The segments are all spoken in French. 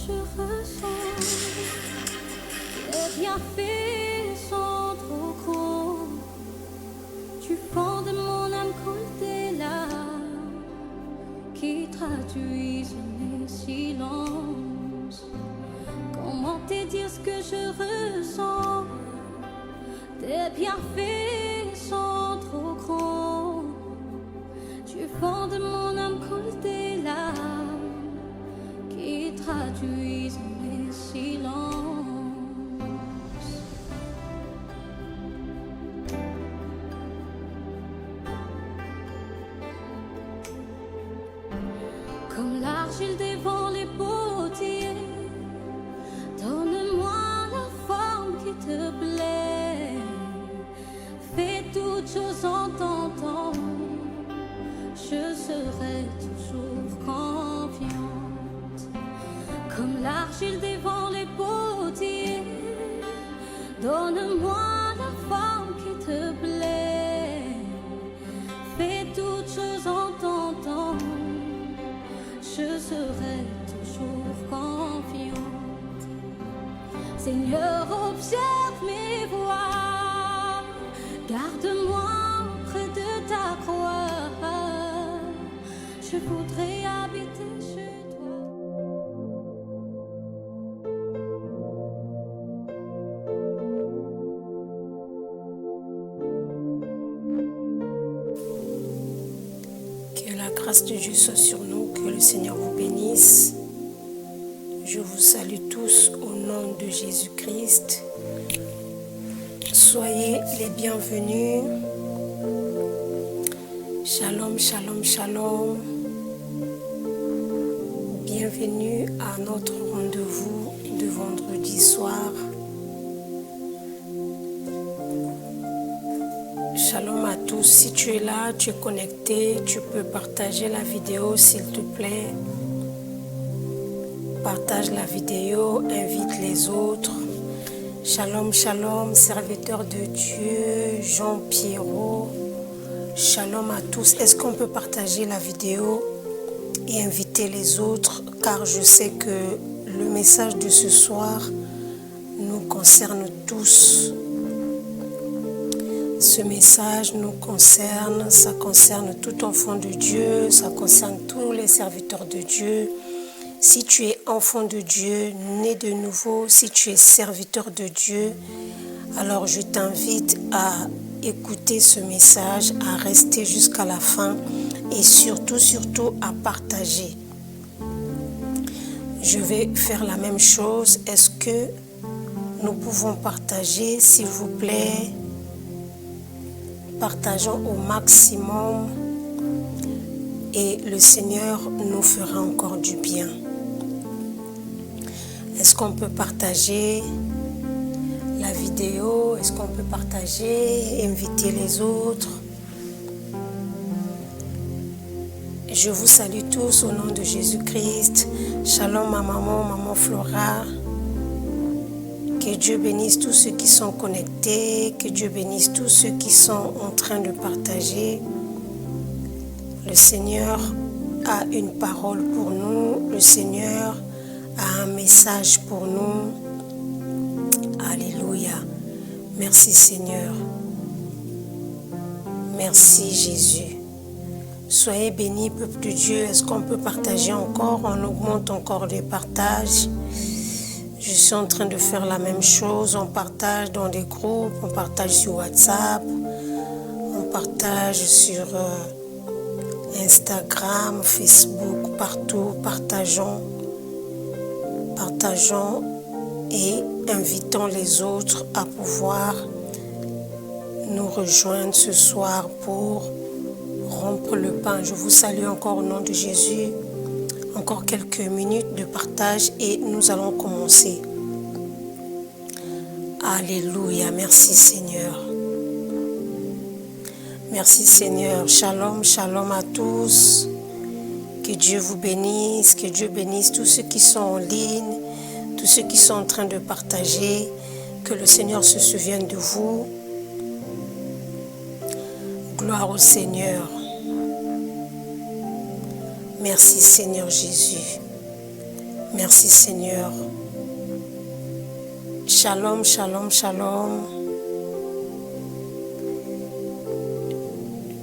je ressens tes bienfaits sont trop gros. Tu fends de mon âme coule des larmes qui traduisent mes silences. Comment te dire ce que je ressens? Tes bienfaits sont trop grands. Tu fends de mon âme coule des larmes qui traduisent mes silences. Comme l'argile devant les potiers, donne-moi la forme qui te plaît. Fais toutes choses en ton temps, je serai toujours confiante. Comme l'argile devant les potiers, donne-moi la forme qui te plaît. Fais toutes choses en ton temps, je serai toujours confiante. Seigneur, observe mes voies, garde-moi près de ta croix. Je voudrais habiter chez toi. Que la grâce de Dieu soit sur nous, que le Seigneur vous bénisse. Je vous salue tous au nom de Jésus-Christ. Soyez les bienvenus. Shalom, shalom, shalom. Bienvenue à notre rendez-vous de vendredi soir. Shalom à tous. Si tu es là, tu es connecté, tu peux partager la vidéo s'il te plaît. Partage la vidéo, invite les autres. Shalom, shalom, serviteur de Dieu, Jean Pierrot. Shalom à tous. Est-ce qu'on peut partager la vidéo et inviter les autres? Car je sais que le message de ce soir nous concerne tous. Ce message nous concerne, ça concerne tout enfant de Dieu, ça concerne tous les serviteurs de Dieu. Si tu es enfant de Dieu, né de nouveau, si tu es serviteur de Dieu, alors je t'invite à écouter ce message, à rester jusqu'à la fin et surtout à partager. Je vais faire la même chose. Est-ce que nous pouvons partager, s'il vous plaît? Partageons au maximum et le Seigneur nous fera encore du bien. Est-ce qu'on peut partager la vidéo? Est-ce qu'on peut partager, inviter les autres? Je vous salue tous au nom de Jésus-Christ. Shalom ma maman Flora. Que Dieu bénisse tous ceux qui sont connectés. Que Dieu bénisse tous ceux qui sont en train de partager. Le Seigneur a une parole pour nous. Le Seigneur a un message pour nous. Alléluia. Merci Seigneur. Merci Jésus. Soyez bénis, peuple de Dieu. Est-ce qu'on peut partager encore? On augmente encore les partages. Je suis en train de faire la même chose. On partage dans des groupes, on partage sur WhatsApp, on partage sur Instagram, Facebook, partout. Partageons et invitons les autres à pouvoir nous rejoindre ce soir pour rompre le pain. Je vous salue encore au nom de Jésus. Encore quelques minutes de partage et nous allons commencer. Alléluia. Merci Seigneur. Merci Seigneur. Shalom, shalom à tous. Que Dieu vous bénisse. Que Dieu bénisse tous ceux qui sont en ligne, tous ceux qui sont en train de partager. Que le Seigneur se souvienne de vous. Gloire au Seigneur. Merci Seigneur Jésus. Merci Seigneur. Shalom, shalom, shalom.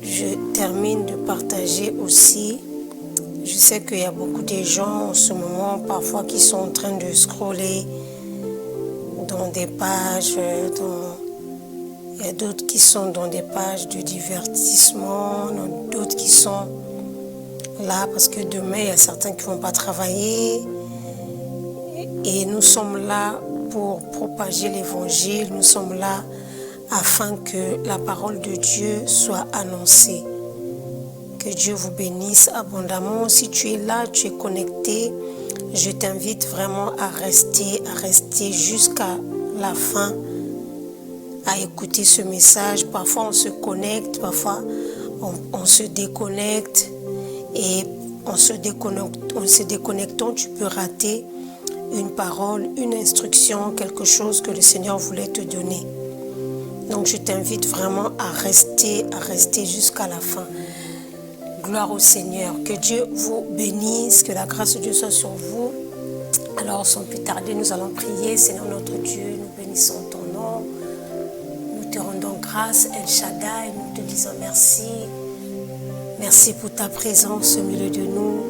Je termine de partager aussi. Je sais qu'il y a beaucoup de gens en ce moment, parfois, qui sont en train de scroller dans des pages, il y a d'autres qui sont dans des pages de divertissement, d'autres qui sont là parce que demain, il y a certains qui ne vont pas travailler. Et nous sommes là pour propager l'évangile, nous sommes là afin que la parole de Dieu soit annoncée. Que Dieu vous bénisse abondamment. Si tu es là, tu es connecté, je t'invite vraiment à rester jusqu'à la fin, à écouter ce message. Parfois on se connecte, parfois on se déconnecte, et en se déconnectant, tu peux rater une parole, une instruction, quelque chose que le Seigneur voulait te donner. Donc je t'invite vraiment à rester jusqu'à la fin. Gloire au Seigneur. Que Dieu vous bénisse, que la grâce de Dieu soit sur vous. Alors sans plus tarder, nous allons prier. Seigneur notre Dieu, nous bénissons ton nom. Nous te rendons grâce, El Shaddai, nous te disons merci. Merci pour ta présence au milieu de nous.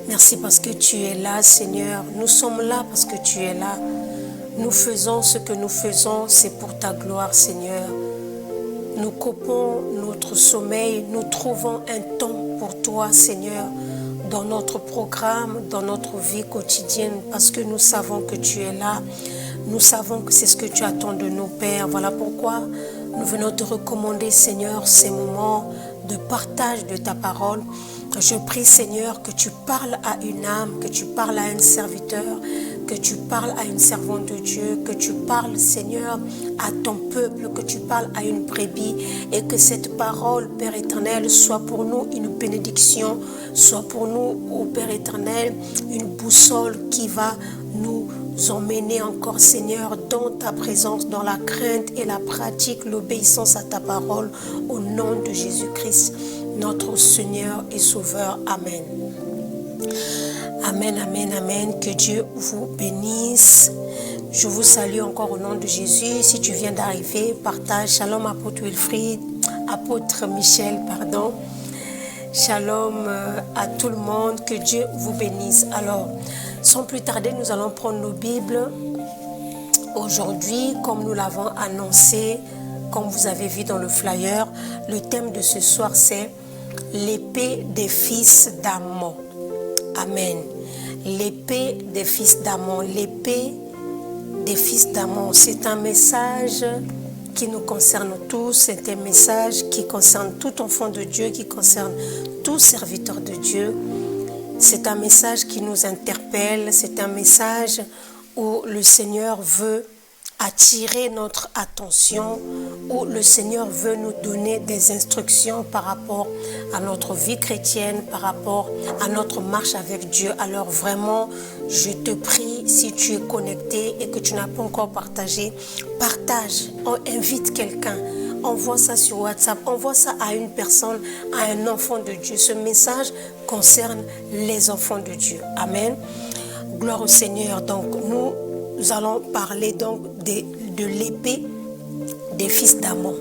Merci parce que tu es là, Seigneur. Nous sommes là parce que tu es là. Nous faisons ce que nous faisons, c'est pour ta gloire, Seigneur. Nous coupons notre sommeil, nous trouvons un temps pour toi, Seigneur, dans notre programme, dans notre vie quotidienne, parce que nous savons que tu es là. Nous savons que c'est ce que tu attends de nous, Père. Voilà pourquoi nous venons te recommander, Seigneur, ces moments de partage de ta parole. Je prie, Seigneur, que tu parles à une âme, que tu parles à un serviteur, que tu parles à une servante de Dieu, que tu parles, Seigneur, à ton peuple, que tu parles à une brebis, et que cette parole, Père éternel, soit pour nous une bénédiction, soit pour nous, ô Père éternel, une boussole qui va nous emmener encore, Seigneur, dans ta présence, dans la crainte et la pratique, l'obéissance à ta parole, au nom de Jésus-Christ, notre Seigneur et Sauveur. Amen. Amen, amen, amen. Que Dieu vous bénisse. Je vous salue encore au nom de Jésus. Si tu viens d'arriver, partage. Shalom, apôtre Wilfried, apôtre Michel, pardon. Shalom à tout le monde. Que Dieu vous bénisse. Alors, sans plus tarder, nous allons prendre nos Bibles. Aujourd'hui, comme nous l'avons annoncé, comme vous avez vu dans le flyer, le thème de ce soir, c'est l'épée des fils d'Ammon. Amen. L'épée des fils d'Ammon. L'épée des fils d'Ammon. C'est un message qui nous concerne tous. C'est un message qui concerne tout enfant de Dieu, qui concerne tout serviteur de Dieu. C'est un message qui nous interpelle. C'est un message où le Seigneur veut attirer notre attention, où le Seigneur veut nous donner des instructions par rapport à notre vie chrétienne, par rapport à notre marche avec Dieu. Alors vraiment, je te prie, si tu es connecté et que tu n'as pas encore partagé, partage, invite quelqu'un, envoie ça sur WhatsApp, envoie ça à une personne, à un enfant de Dieu. Ce message concerne les enfants de Dieu. Amen. Gloire au Seigneur. Donc nous allons parler donc de l'épée des fils d'Ammon.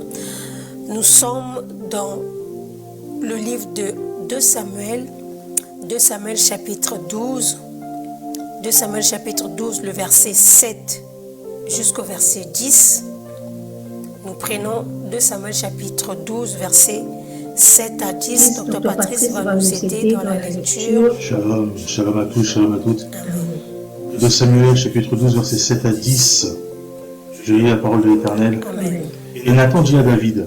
Nous sommes dans le livre de 2 Samuel chapitre 12, 2 Samuel chapitre 12, le verset 7 jusqu'au verset 10. Nous prenons 2 Samuel chapitre 12, verset 7 à 10. Docteur Patrice va nous aider dans la lecture. Shalom, shalom à tous, shalom à toutes. Amen. 2 Samuel chapitre 12, verset 7 à 10. Je lis la parole de l'Éternel. Amen. Et Nathan dit à David,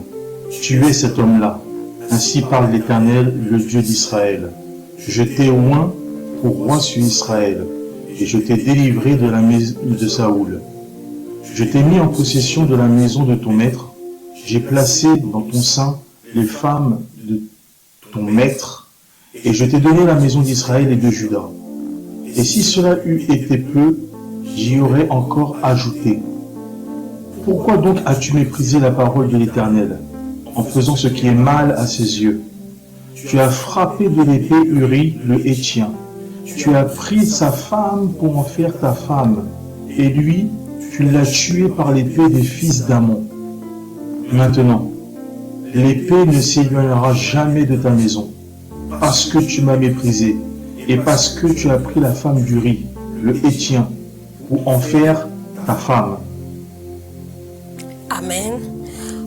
tuez cet homme-là. Ainsi parle l'Éternel, le Dieu d'Israël. Je t'ai oint pour roi sur Israël, et je t'ai délivré de la maison de Saoul. Je t'ai mis en possession de la maison de ton maître. J'ai placé dans ton sein les femmes de ton maître, et je t'ai donné la maison d'Israël et de Juda. Et si cela eût été peu, j'y aurais encore ajouté. Pourquoi donc as-tu méprisé la parole de l'Éternel, en faisant ce qui est mal à ses yeux? Tu as frappé de l'épée Uri le Héthien. Tu as pris sa femme pour en faire ta femme, et lui, tu l'as tué par l'épée des fils d'Ammon. Maintenant, l'épée ne s'éloignera jamais de ta maison, parce que tu m'as méprisé, et parce que tu as pris la femme d'Uri, le Héthien, pour en faire ta femme. Amen.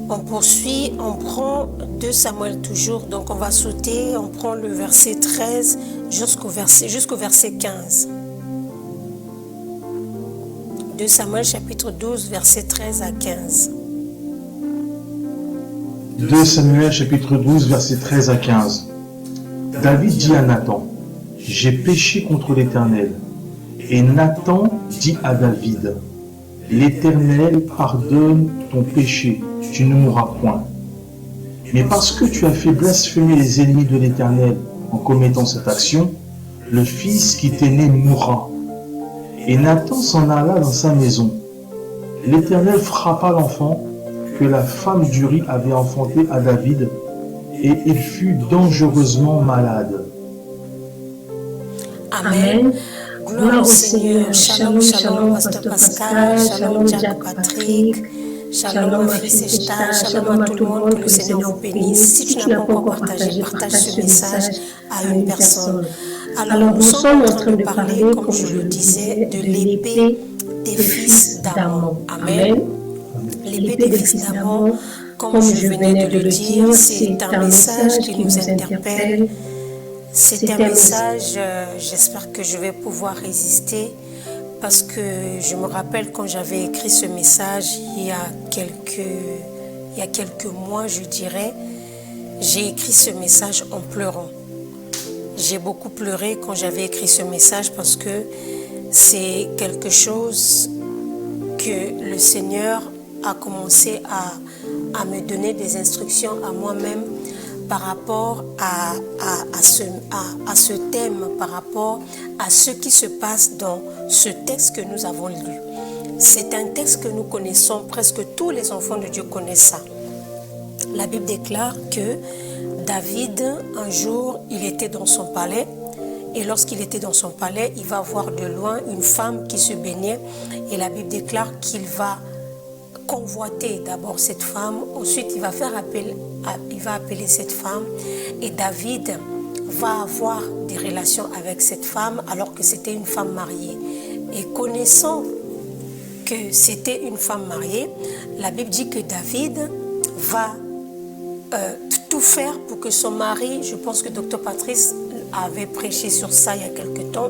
On poursuit, on prend 2 Samuel toujours, donc on va sauter, on prend le verset 13 jusqu'au verset 15. 2 Samuel chapitre 12, verset 13 à 15. 2 Samuel chapitre 12, verset 13 à 15. David dit à Nathan, « J'ai péché contre l'Éternel. » Et Nathan dit à David, « L'Éternel pardonne ton péché, tu ne mourras point. Mais parce que tu as fait blasphémer les ennemis de l'Éternel en commettant cette action, le fils qui t'est né mourra. » Et Nathan s'en alla dans sa maison. L'Éternel frappa l'enfant que la femme d'Uri avait enfanté à David, et il fut dangereusement malade. Amen. Gloire au Seigneur. Shalom, shalom, Pasteur Pascal. Shalom, Jack Patrick. Shalom, Fils Esta. Shalom à tout le monde. Que le Seigneur vous bénisse. Si tu n'as pas encore partagé, partage ce message à une personne. Alors, nous sommes en train de parler, comme je le disais, de l'épée des fils d'Ammon. Amen. L'épée des fils d'Ammon, comme je venais de le dire, c'est un message qui nous interpelle. C'est un message, j'espère que je vais pouvoir résister, parce que je me rappelle quand j'avais écrit ce message il y a quelques mois, je dirais, j'ai écrit ce message en pleurant. J'ai beaucoup pleuré quand j'avais écrit ce message parce que c'est quelque chose que le Seigneur a commencé à me donner des instructions à moi-même par rapport à ce thème, par rapport à ce qui se passe dans ce texte que nous avons lu. C'est un texte que nous connaissons, presque tous les enfants de Dieu connaissent ça. La Bible déclare que David, un jour, il était dans son palais, et lorsqu'il était dans son palais, il va voir de loin une femme qui se baignait, et la Bible déclare qu'il va convoiter d'abord cette femme, ensuite il va appeler cette femme, et David va avoir des relations avec cette femme alors que c'était une femme mariée. Et connaissant que c'était une femme mariée, la Bible dit que David va tout faire pour que son mari, je pense que Dr Patrice avait prêché sur ça il y a quelque temps,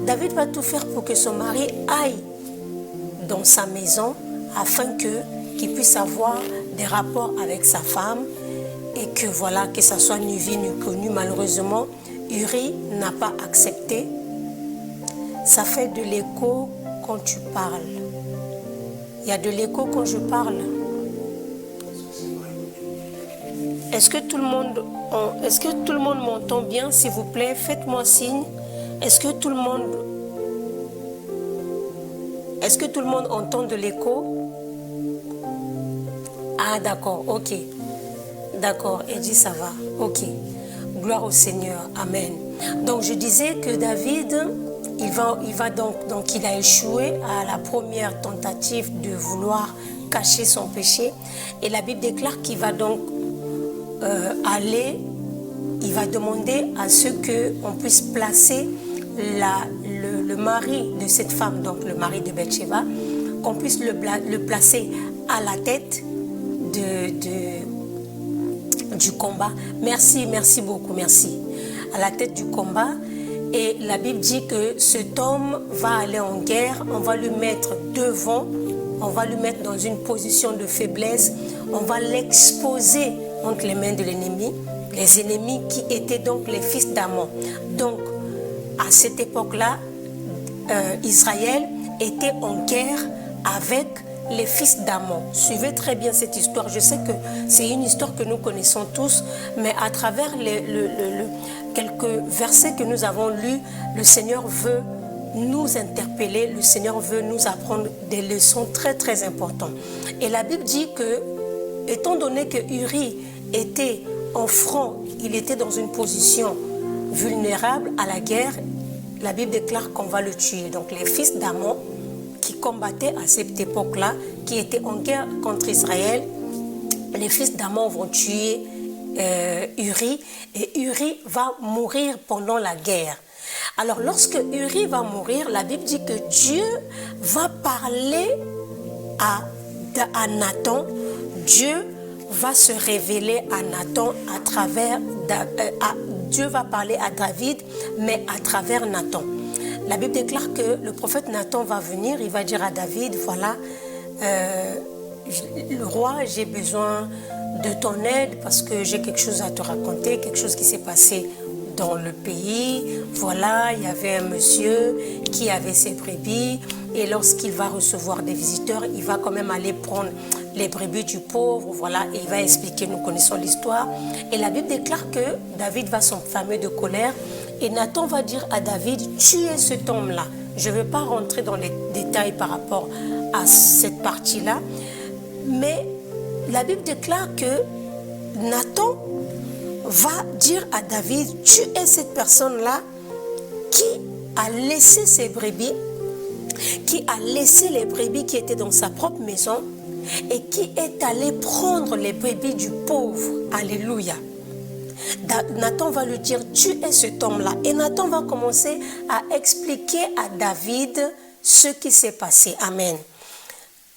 David va tout faire pour que son mari aille dans sa maison afin qu'il puisse avoir des rapports avec sa femme et que voilà, que ça soit ni vu ni connu. Malheureusement, Uri n'a pas accepté. Ça fait de l'écho quand tu parles. Il y a de l'écho quand je parle. Est-ce que tout le monde m'entend bien, s'il vous plaît? Faites-moi signe. Est-ce que tout le monde entend de l'écho? Ah d'accord, ok. D'accord, Eddie, ça va. Ok. Gloire au Seigneur. Amen. Donc je disais que David, il a échoué à la première tentative de vouloir cacher son péché. Et la Bible déclare qu'il va donc il va demander à ce qu'on puisse placer le mari de cette femme, donc le mari de Bathsheba, qu'on puisse le placer à la tête du combat. Merci beaucoup, merci. À la tête du combat. Et la Bible dit que cet homme va aller en guerre, on va lui mettre devant, on va lui mettre dans une position de faiblesse, on va l'exposer entre les mains de l'ennemi, les ennemis qui étaient donc les fils d'Ammon. Donc, à cette époque-là, Israël était en guerre avec les fils d'Ammon. Suivez très bien cette histoire. Je sais que c'est une histoire que nous connaissons tous, mais à travers quelques versets que nous avons lus, le Seigneur veut nous interpeller, le Seigneur veut nous apprendre des leçons très très importantes. Et la Bible dit que, étant donné que Uri était en front, il était dans une position vulnérable à la guerre, la Bible déclare qu'on va le tuer. Donc les fils d'Amon qui combattaient à cette époque-là, qui étaient en guerre contre Israël, les fils d'Amon vont tuer Uri, et Uri va mourir pendant la guerre. Alors lorsque Uri va mourir, la Bible dit que Dieu va parler à Nathan. Dieu va se révéler à Nathan à travers Dieu va parler à David, mais à travers Nathan. La Bible déclare que le prophète Nathan va venir, il va dire à David, voilà, le roi, j'ai besoin de ton aide parce que j'ai quelque chose à te raconter, quelque chose qui s'est passé dans le pays. Voilà, il y avait un monsieur qui avait ses brebis, et lorsqu'il va recevoir des visiteurs, il va quand même aller prendre les brebis du pauvre, voilà, et il va expliquer, nous connaissons l'histoire. Et la Bible déclare que David va s'enflammer de colère, et Nathan va dire à David, tuez cet homme-là. Je ne vais pas rentrer dans les détails par rapport à cette partie-là, mais la Bible déclare que Nathan va dire à David, tu es cette personne-là qui a laissé ses brebis, qui a laissé les brebis qui étaient dans sa propre maison et qui est allé prendre les brebis du pauvre. Alléluia. Nathan va lui dire, tu es cet homme-là. Et Nathan va commencer à expliquer à David ce qui s'est passé. Amen.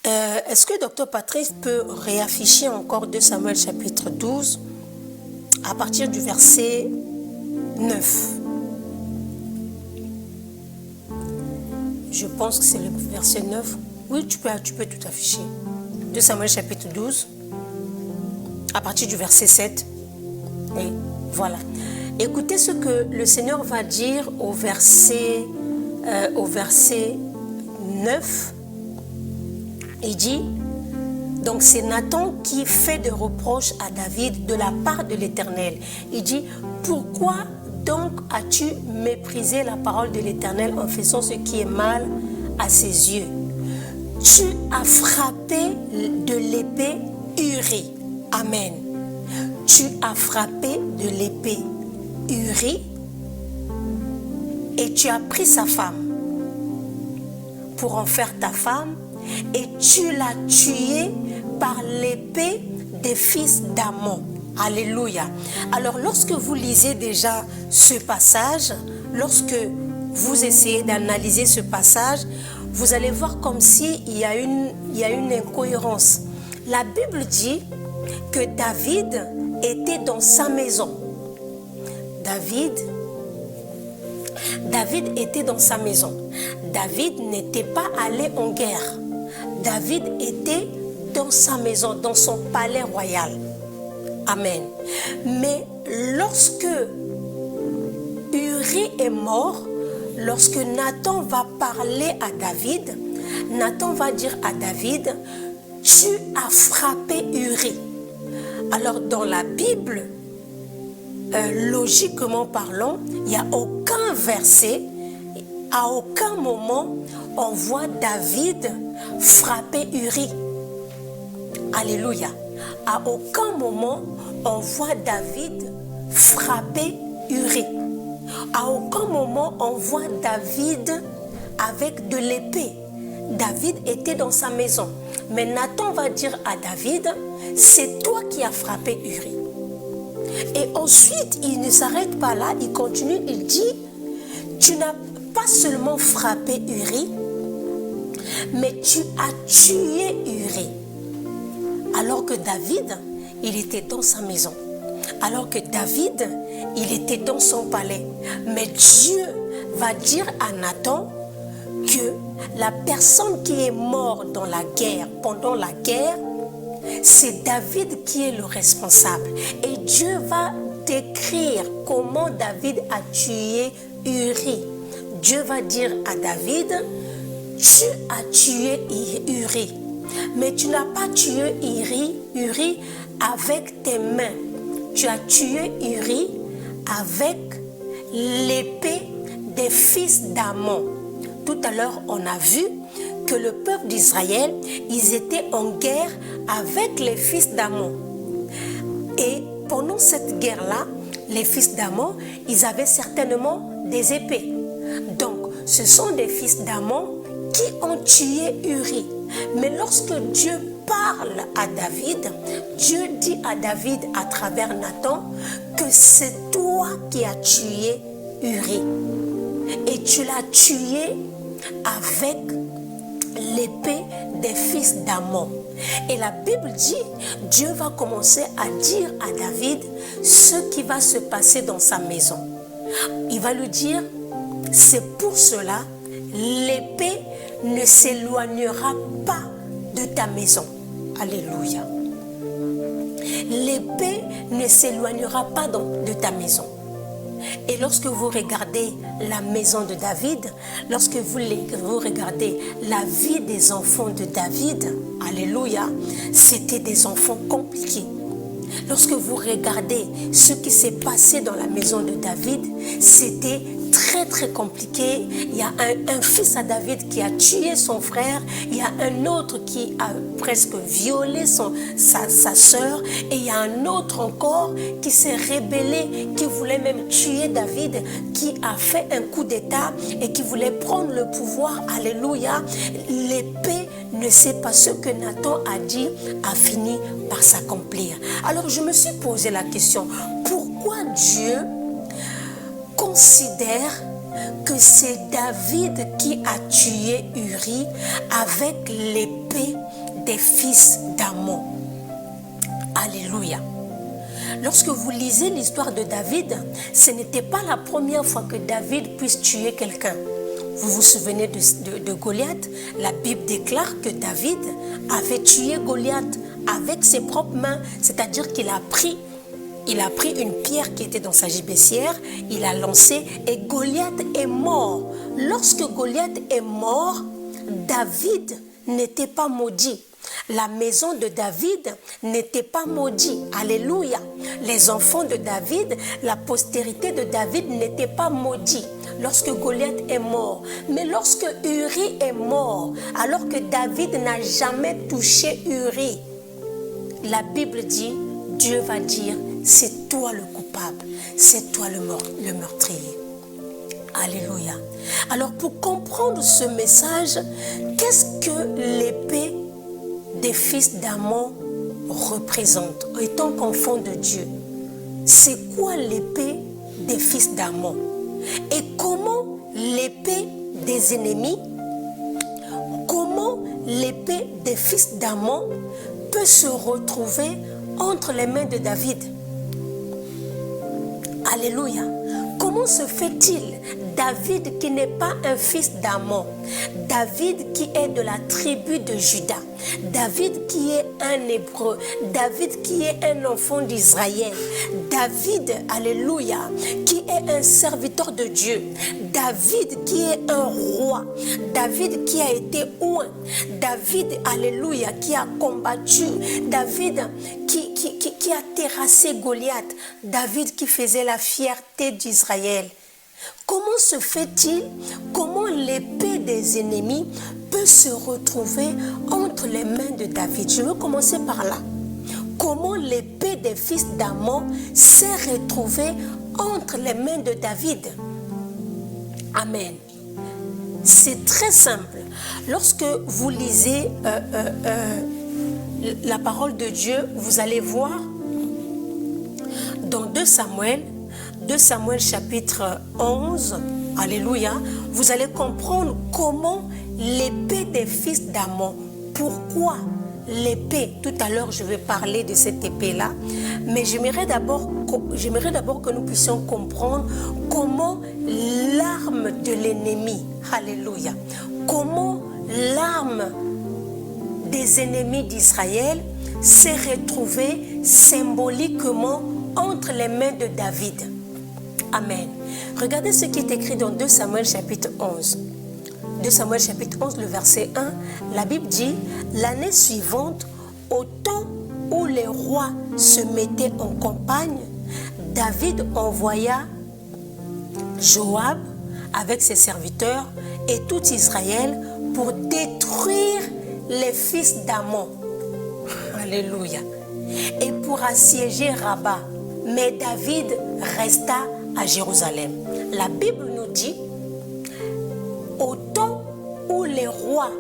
Est-ce que Dr Patrice peut réafficher encore 2 Samuel chapitre 12 à partir du verset 9? Je pense que c'est le verset 9. Oui, tu peux tout afficher. 2 Samuel chapitre 12 à partir du verset 7. Et voilà. Écoutez ce que le Seigneur va dire au verset 9. Il dit, donc c'est Nathan qui fait des reproches à David de la part de l'Éternel. Il dit, pourquoi donc as-tu méprisé la parole de l'Éternel en faisant ce qui est mal à ses yeux? Tu as frappé de l'épée Uri. Amen. Tu as frappé de l'épée Uri et tu as pris sa femme pour en faire ta femme, et tu l'as tué par l'épée des fils d'Amon. Alléluia. Alors lorsque vous lisez déjà ce passage, lorsque vous essayez d'analyser ce passage, vous allez voir comme s'il y a une incohérence. La Bible dit que David était dans sa maison. David était dans sa maison. David n'était pas allé en guerre. David était dans sa maison, dans son palais royal. Amen. Mais lorsque Uri est mort, lorsque Nathan va parler à David, Nathan va dire à David, tu as frappé Uri. Alors dans la Bible, logiquement parlant, il n'y a aucun verset, à aucun moment, on voit David frapper Uri. Alléluia. À aucun moment, on voit David frapper Uri. À aucun moment, on voit David avec de l'épée. David était dans sa maison. Mais Nathan va dire à David, c'est toi qui as frappé Uri. Et ensuite, il ne s'arrête pas là, il continue, il dit, tu n'as pas seulement frappé Uri, mais tu as tué Uri. Alors que David, il était dans sa maison. Alors que David, il était dans son palais. Mais Dieu va dire à Nathan que la personne qui est morte dans la guerre, pendant la guerre, c'est David qui est le responsable. Et Dieu va décrire comment David a tué Uri. Dieu va dire à David, tu as tué Uri. Mais tu n'as pas tué Uri avec tes mains. Tu as tué Uri avec l'épée des fils d'Amon. Tout à l'heure, on a vu que le peuple d'Israël, ils étaient en guerre avec les fils d'Amon. Et pendant cette guerre-là, les fils d'Amon, ils avaient certainement des épées. ce sont des fils d'Amon qui ont tué Uri. Mais lorsque Dieu parle à David, Dieu dit à David à travers Nathan que c'est toi qui as tué Uri. Et tu l'as tué avec l'épée des fils d'Amon. Et la Bible dit, Dieu va commencer à dire à David ce qui va se passer dans sa maison. Il va lui dire, c'est pour cela, l'épée ne s'éloignera pas de ta maison. Alléluia. L'épée ne s'éloignera pas de ta maison. Et lorsque vous regardez la maison de David, lorsque vous regardez la vie des enfants de David, alléluia, c'était des enfants compliqués. Lorsque vous regardez ce qui s'est passé dans la maison de David, c'était très très compliqué. Il y a un fils à David qui a tué son frère, il y a un autre qui a presque violé sa soeur, et il y a un autre encore qui s'est rébellé, qui voulait même tuer David, qui a fait un coup d'état et qui voulait prendre le pouvoir. Alléluia. L'épée, ne sait pas ce que Nathan a dit, a fini par s'accomplir. Alors je me suis posé la question, pourquoi Dieu considère que c'est David qui a tué Uri avec l'épée des fils d'Amon? Alléluia. Lorsque vous lisez l'histoire de David, ce n'était pas la première fois que David puisse tuer quelqu'un. Vous vous souvenez de Goliath? La Bible déclare que David avait tué Goliath avec ses propres mains, c'est-à-dire qu'il a pris une pierre qui était dans sa gibecière, il a lancé et Goliath est mort. Lorsque Goliath est mort, David n'était pas maudit. La maison de David n'était pas maudite. Alléluia. Les enfants de David, la postérité de David n'était pas maudite lorsque Goliath est mort. Mais lorsque Uri est mort, alors que David n'a jamais touché Uri, la Bible dit, Dieu va dire, c'est toi le coupable, c'est toi le meurtrier. Alléluia. Alors pour comprendre ce message, qu'est-ce que l'épée des fils d'Amon représente étant qu'enfant de Dieu? C'est quoi l'épée des fils d'Amon? Et comment l'épée des ennemis, comment l'épée des fils d'Amon peut se retrouver entre les mains de David? Alléluia. Comment se fait-il, David qui n'est pas un fils d'Amon, David qui est de la tribu de Juda, David qui est un Hébreu, David qui est un enfant d'Israël, David, alléluia, qui est un serviteur de Dieu, David qui est un roi, David qui a été oint, David, alléluia, qui a combattu, David qui a terrassé Goliath, David qui faisait la fierté d'Israël. Comment se fait-il, comment l'épée des ennemis peut se retrouver entre les mains de David? Je veux commencer par là. Comment l'épée des fils d'Amon s'est retrouvée entre les mains de David? Amen. C'est très simple. Lorsque vous lisez la parole de Dieu, vous allez voir dans 2 Samuel chapitre 11, alléluia, vous allez comprendre comment l'épée des fils d'Amon, pourquoi l'épée, tout à l'heure je vais parler de cette épée-là, mais j'aimerais d'abord que nous puissions comprendre comment l'arme de l'ennemi, alléluia, comment l'arme des ennemis d'Israël s'est retrouvée symboliquement entre les mains de David. Amen. Regardez ce qui est écrit dans 2 Samuel chapitre 11. 2 Samuel chapitre 11, le verset 1, la Bible dit, l'année suivante, au temps où les rois se mettaient en campagne, David envoya Joab avec ses serviteurs et tout Israël pour détruire les fils d'Amon. Alléluia. Et pour assiéger Rabat. Mais David resta à Jérusalem. La Bible nous dit au temps où les rois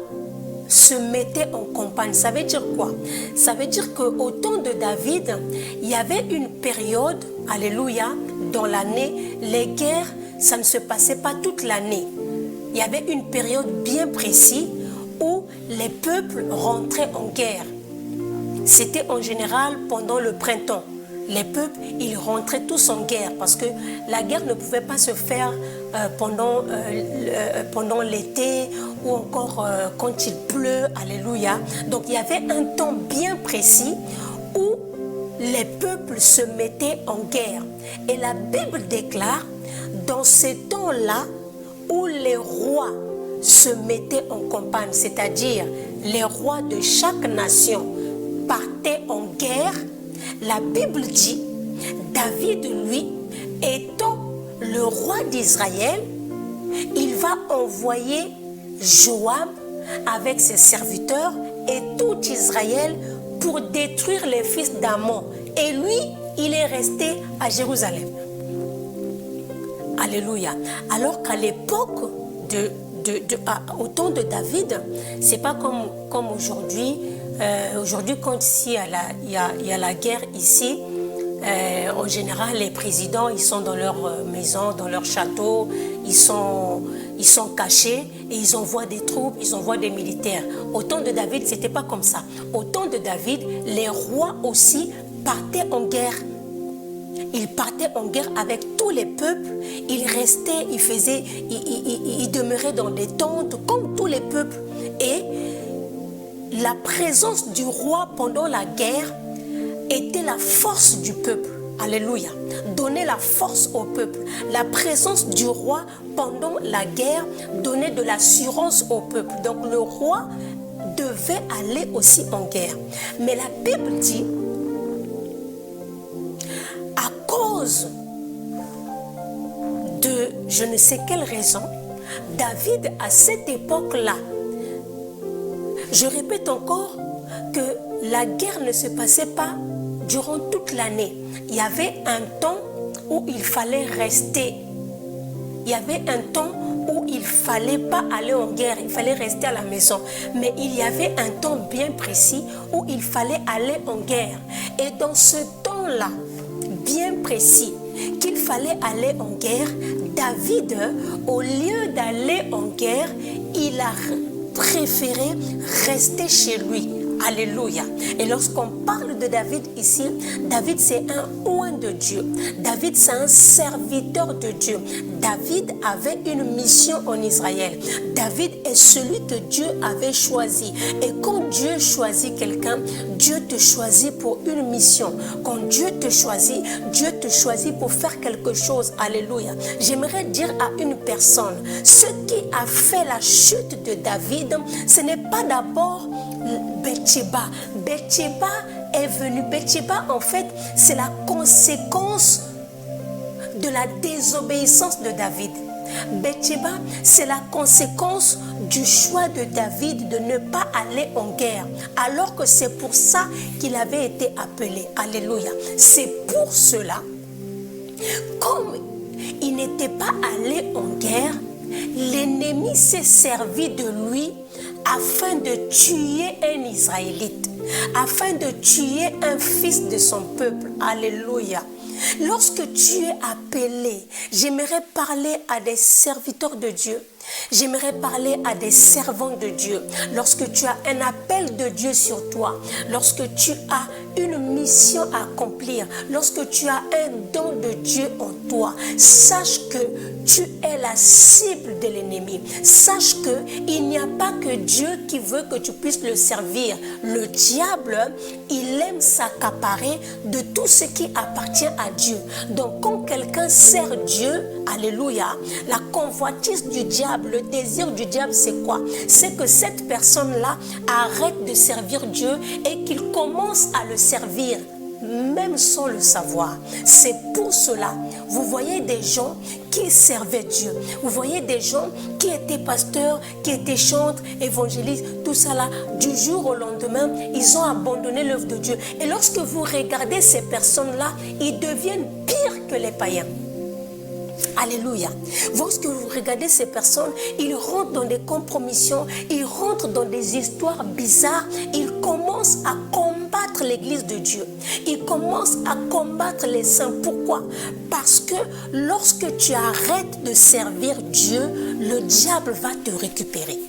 se mettaient en campagne. Ça veut dire quoi? Ça veut dire qu'au temps de David, il y avait une période, alléluia, dans l'année, les guerres, ça ne se passait pas toute l'année. Il y avait une période bien précise où les peuples rentraient en guerre. C'était en général pendant le printemps. Les peuples, ils rentraient tous en guerre parce que la guerre ne pouvait pas se faire pendant l'été ou encore quand il pleut, alléluia. Donc il y avait un temps bien précis où les peuples se mettaient en guerre. Et la Bible déclare, dans ces temps-là où les rois se mettaient en campagne, c'est-à-dire les rois de chaque nation partaient en guerre, la Bible dit, David, lui, étant le roi d'Israël, il va envoyer Joab avec ses serviteurs et tout Israël pour détruire les fils d'Ammon. Et lui, il est resté à Jérusalem. Alléluia. Alors qu'à l'époque, au temps de David, c'est pas comme aujourd'hui. Aujourd'hui, quand ici, il y a la guerre ici, en général, les présidents, ils sont dans leur maison, dans leur château, ils sont cachés et ils envoient des troupes, ils envoient des militaires. Au temps de David, c'était pas comme ça. Au temps de David, les rois aussi partaient en guerre. Ils partaient en guerre avec tous les peuples. Ils restaient, ils demeuraient dans des tentes comme tous les peuples. Et la présence du roi pendant la guerre était la force du peuple. Alléluia. Donnait la force au peuple. La présence du roi pendant la guerre donnait de l'assurance au peuple. Donc le roi devait aller aussi en guerre. Mais la Bible dit, à cause de je ne sais quelle raison, David à cette époque-là, je répète encore que la guerre ne se passait pas durant toute l'année. Il y avait un temps où il fallait rester. Il y avait un temps où il ne fallait pas aller en guerre, il fallait rester à la maison. Mais il y avait un temps bien précis où il fallait aller en guerre. Et dans ce temps-là, bien précis, qu'il fallait aller en guerre, David, au lieu d'aller en guerre, il a préféré rester chez lui. Alléluia. Et lorsqu'on parle de David ici, David c'est un oint de Dieu. David c'est un serviteur de Dieu. David avait une mission en Israël. David est celui que Dieu avait choisi. Et quand Dieu choisit quelqu'un, Dieu te choisit pour une mission. Quand Dieu te choisit pour faire quelque chose. Alléluia. J'aimerais dire à une personne, ce qui a fait la chute de David, ce n'est pas d'abord Bathsheba. Bathsheba est venue. Bathsheba, en fait, c'est la conséquence de la désobéissance de David. Bathsheba, c'est la conséquence du choix de David de ne pas aller en guerre, alors que c'est pour ça qu'il avait été appelé. Alléluia. C'est pour cela, comme il n'était pas allé en guerre, l'ennemi s'est servi de lui afin de tuer un Israélite, afin de tuer un fils de son peuple. Alléluia. Lorsque tu es appelé, j'aimerais parler à des serviteurs de Dieu. J'aimerais parler à des servants de Dieu. Lorsque tu as un appel de Dieu sur toi, lorsque tu as une mission à accomplir, lorsque tu as un don de Dieu en toi, sache que tu es la cible de l'ennemi. Sache qu'il n'y a pas que Dieu qui veut que tu puisses le servir. Le diable, il aime s'accaparer de tout ce qui appartient à Dieu. Donc quand quelqu'un sert Dieu, alléluia, la convoitise du diable, le désir du diable, c'est quoi? C'est que cette personne-là arrête de servir Dieu et qu'il commence à le servir, même sans le savoir. C'est pour cela, vous voyez des gens qui servaient Dieu. Vous voyez des gens qui étaient pasteurs, qui étaient chantres, évangélistes, tout ça là, du jour au lendemain, ils ont abandonné l'œuvre de Dieu. Et lorsque vous regardez ces personnes-là, ils deviennent pires que les païens. Alléluia. Lorsque vous regardez ces personnes, ils rentrent dans des compromissions, ils rentrent dans des histoires bizarres, ils commencent à combattre l'église de Dieu. Ils commencent à combattre les saints. Pourquoi? Parce que lorsque tu arrêtes de servir Dieu, le diable va te récupérer.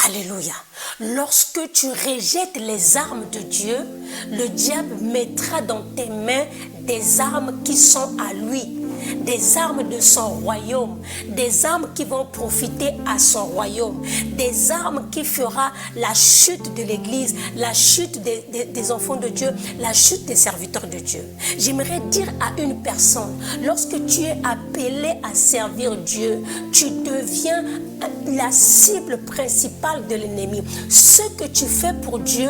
Alléluia. Lorsque tu rejettes les armes de Dieu, le diable mettra dans tes mains des armes qui sont à lui, des armes de son royaume, des armes qui vont profiter à son royaume, des armes qui fera la chute de l'église, la chute des enfants de Dieu, la chute des serviteurs de Dieu. J'aimerais dire à une personne, lorsque tu es appelé à servir Dieu, tu deviens la cible principale de l'ennemi. Ce que tu fais pour Dieu,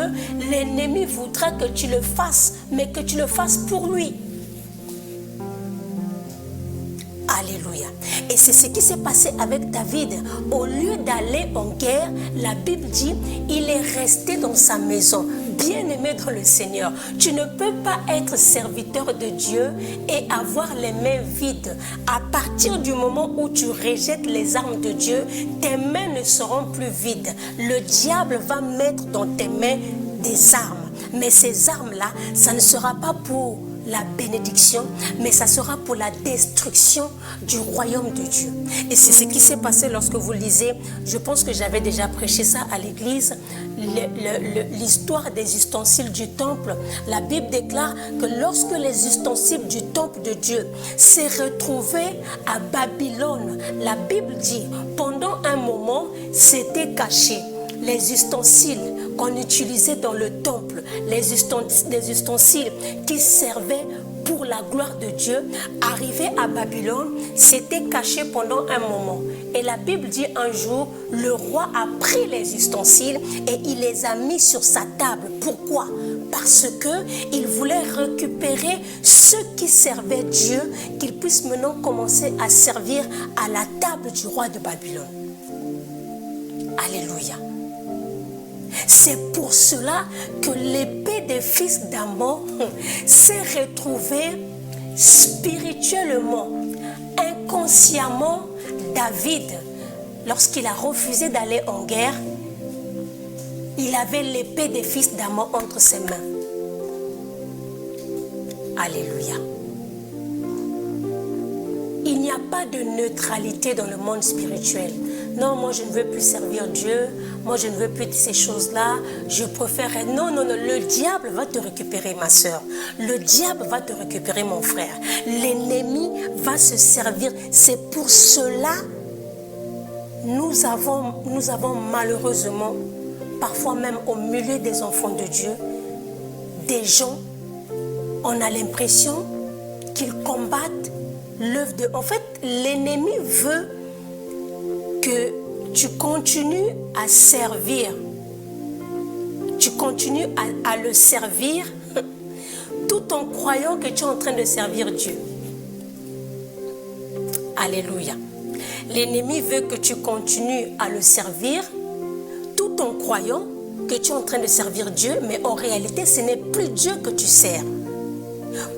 l'ennemi voudra que tu le fasses, mais que tu le fasses pour lui. Alléluia. Et c'est ce qui s'est passé avec David. Au lieu d'aller en guerre, la Bible dit, il est resté dans sa maison. Bien-aimé dans le Seigneur, tu ne peux pas être serviteur de Dieu et avoir les mains vides. À partir du moment où tu rejettes les armes de Dieu, tes mains ne seront plus vides. Le diable va mettre dans tes mains des armes. Mais ces armes-là, ça ne sera pas pour la bénédiction, mais ça sera pour la destruction du royaume de Dieu. Et c'est ce qui s'est passé lorsque vous lisez, je pense que j'avais déjà prêché ça à l'église, l'histoire des ustensiles du temple. La Bible déclare que lorsque les ustensiles du temple de Dieu s'est retrouvés à Babylone, la Bible dit, pendant un moment, c'était caché. Les ustensiles qu'on utilisait dans le temple, les ustensiles qui servaient pour la gloire de Dieu, arrivés à Babylone, s'étaient cachés pendant un moment. Et la Bible dit un jour, le roi a pris les ustensiles et il les a mis sur sa table. Pourquoi? Parce qu'il voulait récupérer ceux qui servaient Dieu, qu'ils puissent maintenant commencer à servir à la table du roi de Babylone. Alléluia. C'est pour cela que l'épée des fils d'Ammon s'est retrouvée spirituellement, inconsciemment. David, lorsqu'il a refusé d'aller en guerre, il avait l'épée des fils d'Ammon entre ses mains. Alléluia. Il n'y a pas de neutralité dans le monde spirituel. Non, moi je ne veux plus servir Dieu. Moi je ne veux plus de ces choses-là. Je préfère... Non, non, non. Le diable va te récupérer, ma soeur. Le diable va te récupérer, mon frère. L'ennemi va se servir. C'est pour cela nous avons malheureusement, parfois même au milieu des enfants de Dieu, des gens, on a l'impression qu'ils combattent l'œuvre de... En fait, l'ennemi veut que tu continues à servir. Tu continues à le servir tout en croyant que tu es en train de servir Dieu. Alléluia. L'ennemi veut que tu continues à le servir tout en croyant que tu es en train de servir Dieu, mais en réalité, ce n'est plus Dieu que tu sers.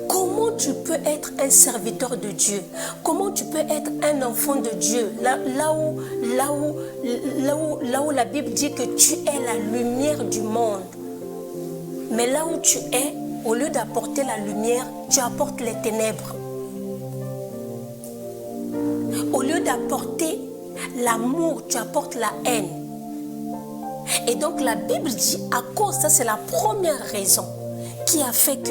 Comment tu peux être un serviteur de Dieu? Comment tu peux être un enfant de Dieu? Là où la Bible dit que tu es la lumière du monde. Mais là où tu es, au lieu d'apporter la lumière, tu apportes les ténèbres. Au lieu d'apporter l'amour, tu apportes la haine. Et donc la Bible dit, à cause de ça, c'est la première raison qui a fait que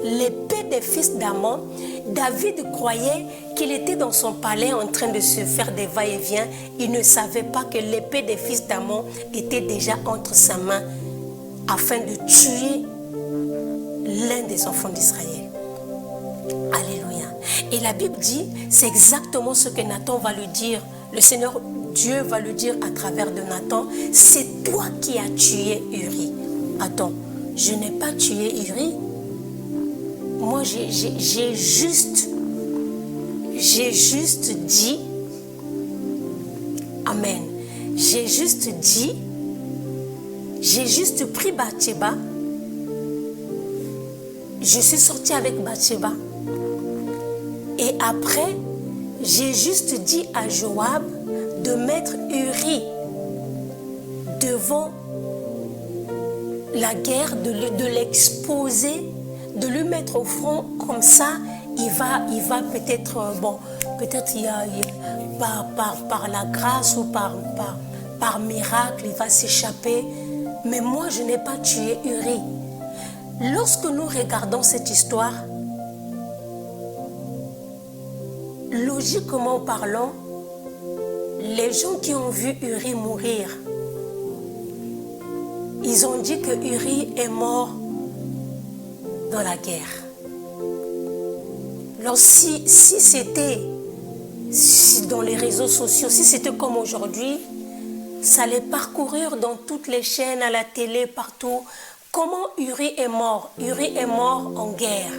l'épée des fils d'Ammon, David croyait qu'il était dans son palais en train de se faire des va-et-vient. Il ne savait pas que l'épée des fils d'Ammon était déjà entre sa main afin de tuer l'un des enfants d'Israël. Alléluia. Et la Bible dit, c'est exactement ce que Nathan va lui dire. Le Seigneur Dieu va lui dire à travers de Nathan, c'est toi qui as tué Uri. Attends, je n'ai pas tué Uri. Moi, j'ai juste dit, amen, j'ai juste pris Bathsheba, je suis sortie avec Bathsheba Et après, j'ai juste dit à Joab de mettre Uri devant la guerre, de l'exposer, de lui mettre au front, comme ça, il va peut-être, peut-être par la grâce ou par miracle, il va s'échapper. Mais moi, je n'ai pas tué Uri. Lorsque nous regardons cette histoire, logiquement parlant, les gens qui ont vu Uri mourir, ils ont dit que Uri est mort dans la guerre. Alors si c'était dans les réseaux sociaux, si c'était comme aujourd'hui, ça allait parcourir dans toutes les chaînes, à la télé, partout. Comment Uri est mort? Uri est mort en guerre.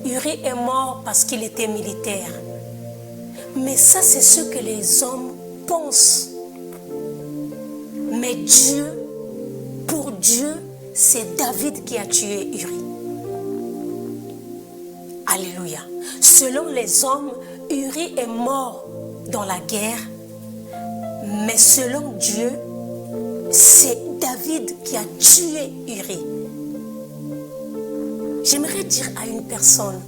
Uri est mort parce qu'il était militaire. Mais ça, c'est ce que les hommes pensent. Mais Dieu, pour Dieu, c'est David qui a tué Uri. Alléluia. Selon les hommes, Uri est mort dans la guerre. Mais selon Dieu, c'est David qui a tué Uri. J'aimerais dire à une personne,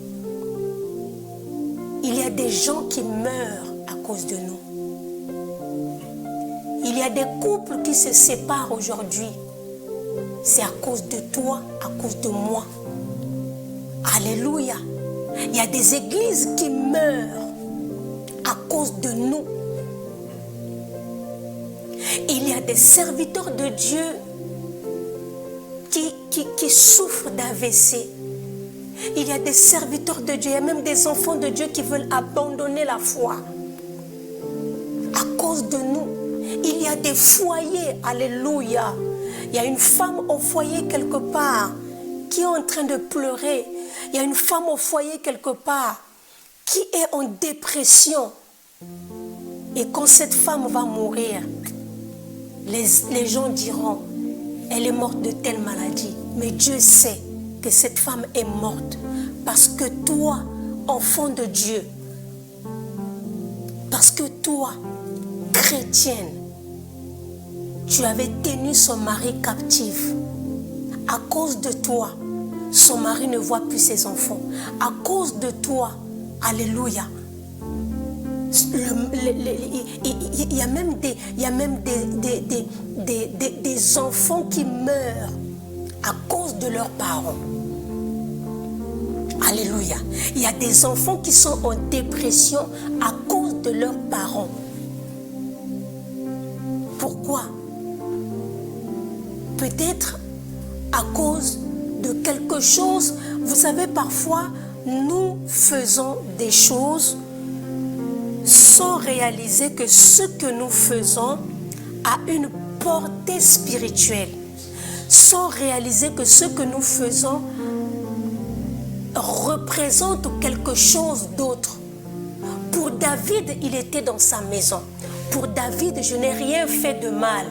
il y a des gens qui meurent à cause de nous. Il y a des couples qui se séparent aujourd'hui. C'est à cause de toi, à cause de moi. Alléluia. Il y a des églises qui meurent à cause de nous. Il y a des serviteurs de Dieu qui souffrent d'AVC. Il y a des serviteurs de Dieu, il y a même des enfants de Dieu qui veulent abandonner la foi à cause de nous. Il y a des foyers, alléluia. Il y a une femme au foyer quelque part qui est en train de pleurer. Il y a une femme au foyer quelque part qui est en dépression. Et quand cette femme va mourir, les gens diront, elle est morte de telle maladie. Mais Dieu sait que cette femme est morte parce que toi, enfant de Dieu, parce que toi, chrétienne, tu avais tenu son mari captif. À cause de toi, son mari ne voit plus ses enfants. À cause de toi, alléluia, il y a même des enfants qui meurent à cause de leurs parents. Alléluia. Il y a des enfants qui sont en dépression à cause de leurs parents. Pourquoi? Peut-être à cause de quelque chose. Vous savez, parfois, nous faisons des choses sans réaliser que ce que nous faisons a une portée spirituelle. Sans réaliser que ce que nous faisons représente quelque chose d'autre. Pour David, il était dans sa maison. Pour David, je n'ai rien fait de mal.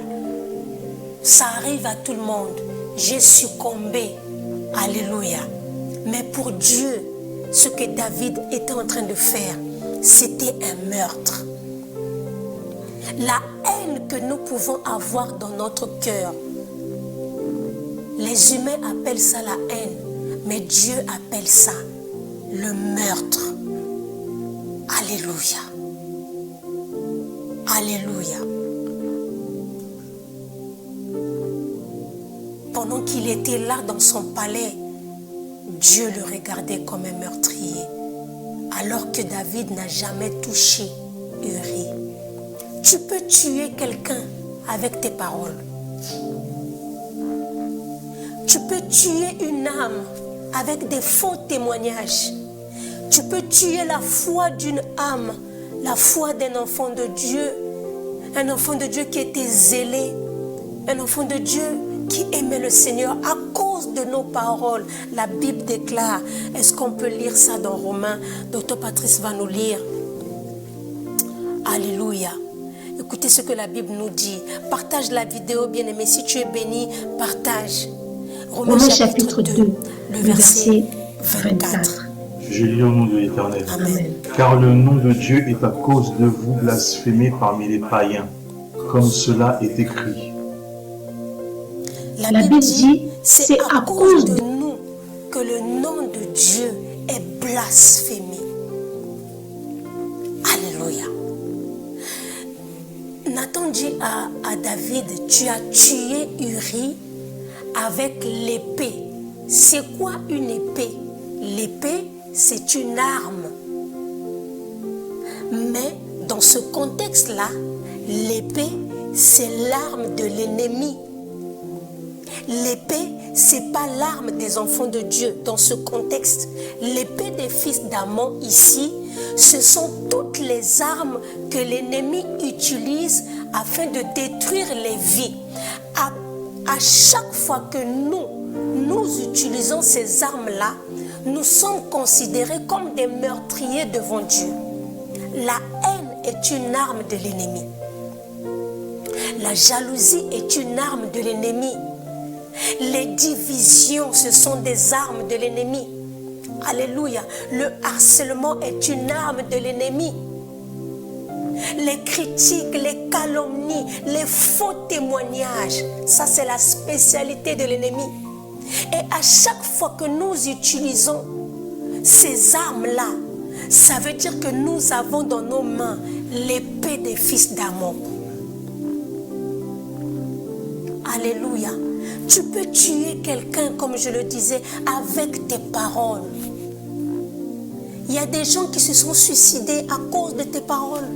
Ça arrive à tout le monde. J'ai succombé. Alléluia. Mais pour Dieu, ce que David était en train de faire, c'était un meurtre. La haine que nous pouvons avoir dans notre cœur, les humains appellent ça la haine, mais Dieu appelle ça le meurtre. Alléluia. Alléluia. Pendant qu'il était là dans son palais, Dieu le regardait comme un meurtrier, alors que David n'a jamais touché Uri. Tu peux tuer quelqu'un avec tes paroles. Tu peux tuer une âme avec des faux témoignages. Tu peux tuer la foi d'une âme, la foi d'un enfant de Dieu, un enfant de Dieu qui était zélé, un enfant de Dieu qui aimait le Seigneur à cause de nos paroles. La Bible déclare, est-ce qu'on peut lire ça dans Romains? Docteur Patrice va nous lire. Alléluia. Écoutez ce que la Bible nous dit. Partage la vidéo, bien-aimé. Si tu es béni, partage. Romains chapitre 2, le verset 24. Je lis au nom de l'Éternel. Amen. Car le nom de Dieu est à cause de vous blasphémé parmi les païens, comme cela est écrit. La Bible dit, c'est à cause de nous que le nom de Dieu est blasphémé. Alléluia. Nathan dit à David, tu as tué Uri avec l'épée. C'est quoi une épée? L'épée, c'est une arme. Mais dans ce contexte-là, l'épée, c'est l'arme de l'ennemi. L'épée, c'est pas l'arme des enfants de Dieu. Dans ce contexte, l'épée des fils d'Amon ici, ce sont toutes les armes que l'ennemi utilise afin de détruire les vies. À chaque fois que nous utilisons ces armes-là, nous sommes considérés comme des meurtriers devant Dieu. La haine est une arme de l'ennemi. La jalousie est une arme de l'ennemi. Les divisions, ce sont des armes de l'ennemi. Alléluia. Le harcèlement est une arme de l'ennemi. Les critiques, les calomnies, les faux témoignages, ça c'est la spécialité de l'ennemi. Et à chaque fois que nous utilisons ces armes-là, ça veut dire que nous avons dans nos mains l'épée des fils d'Amon. Alléluia. Tu peux tuer quelqu'un, comme je le disais, avec tes paroles. Il y a des gens qui se sont suicidés à cause de tes paroles.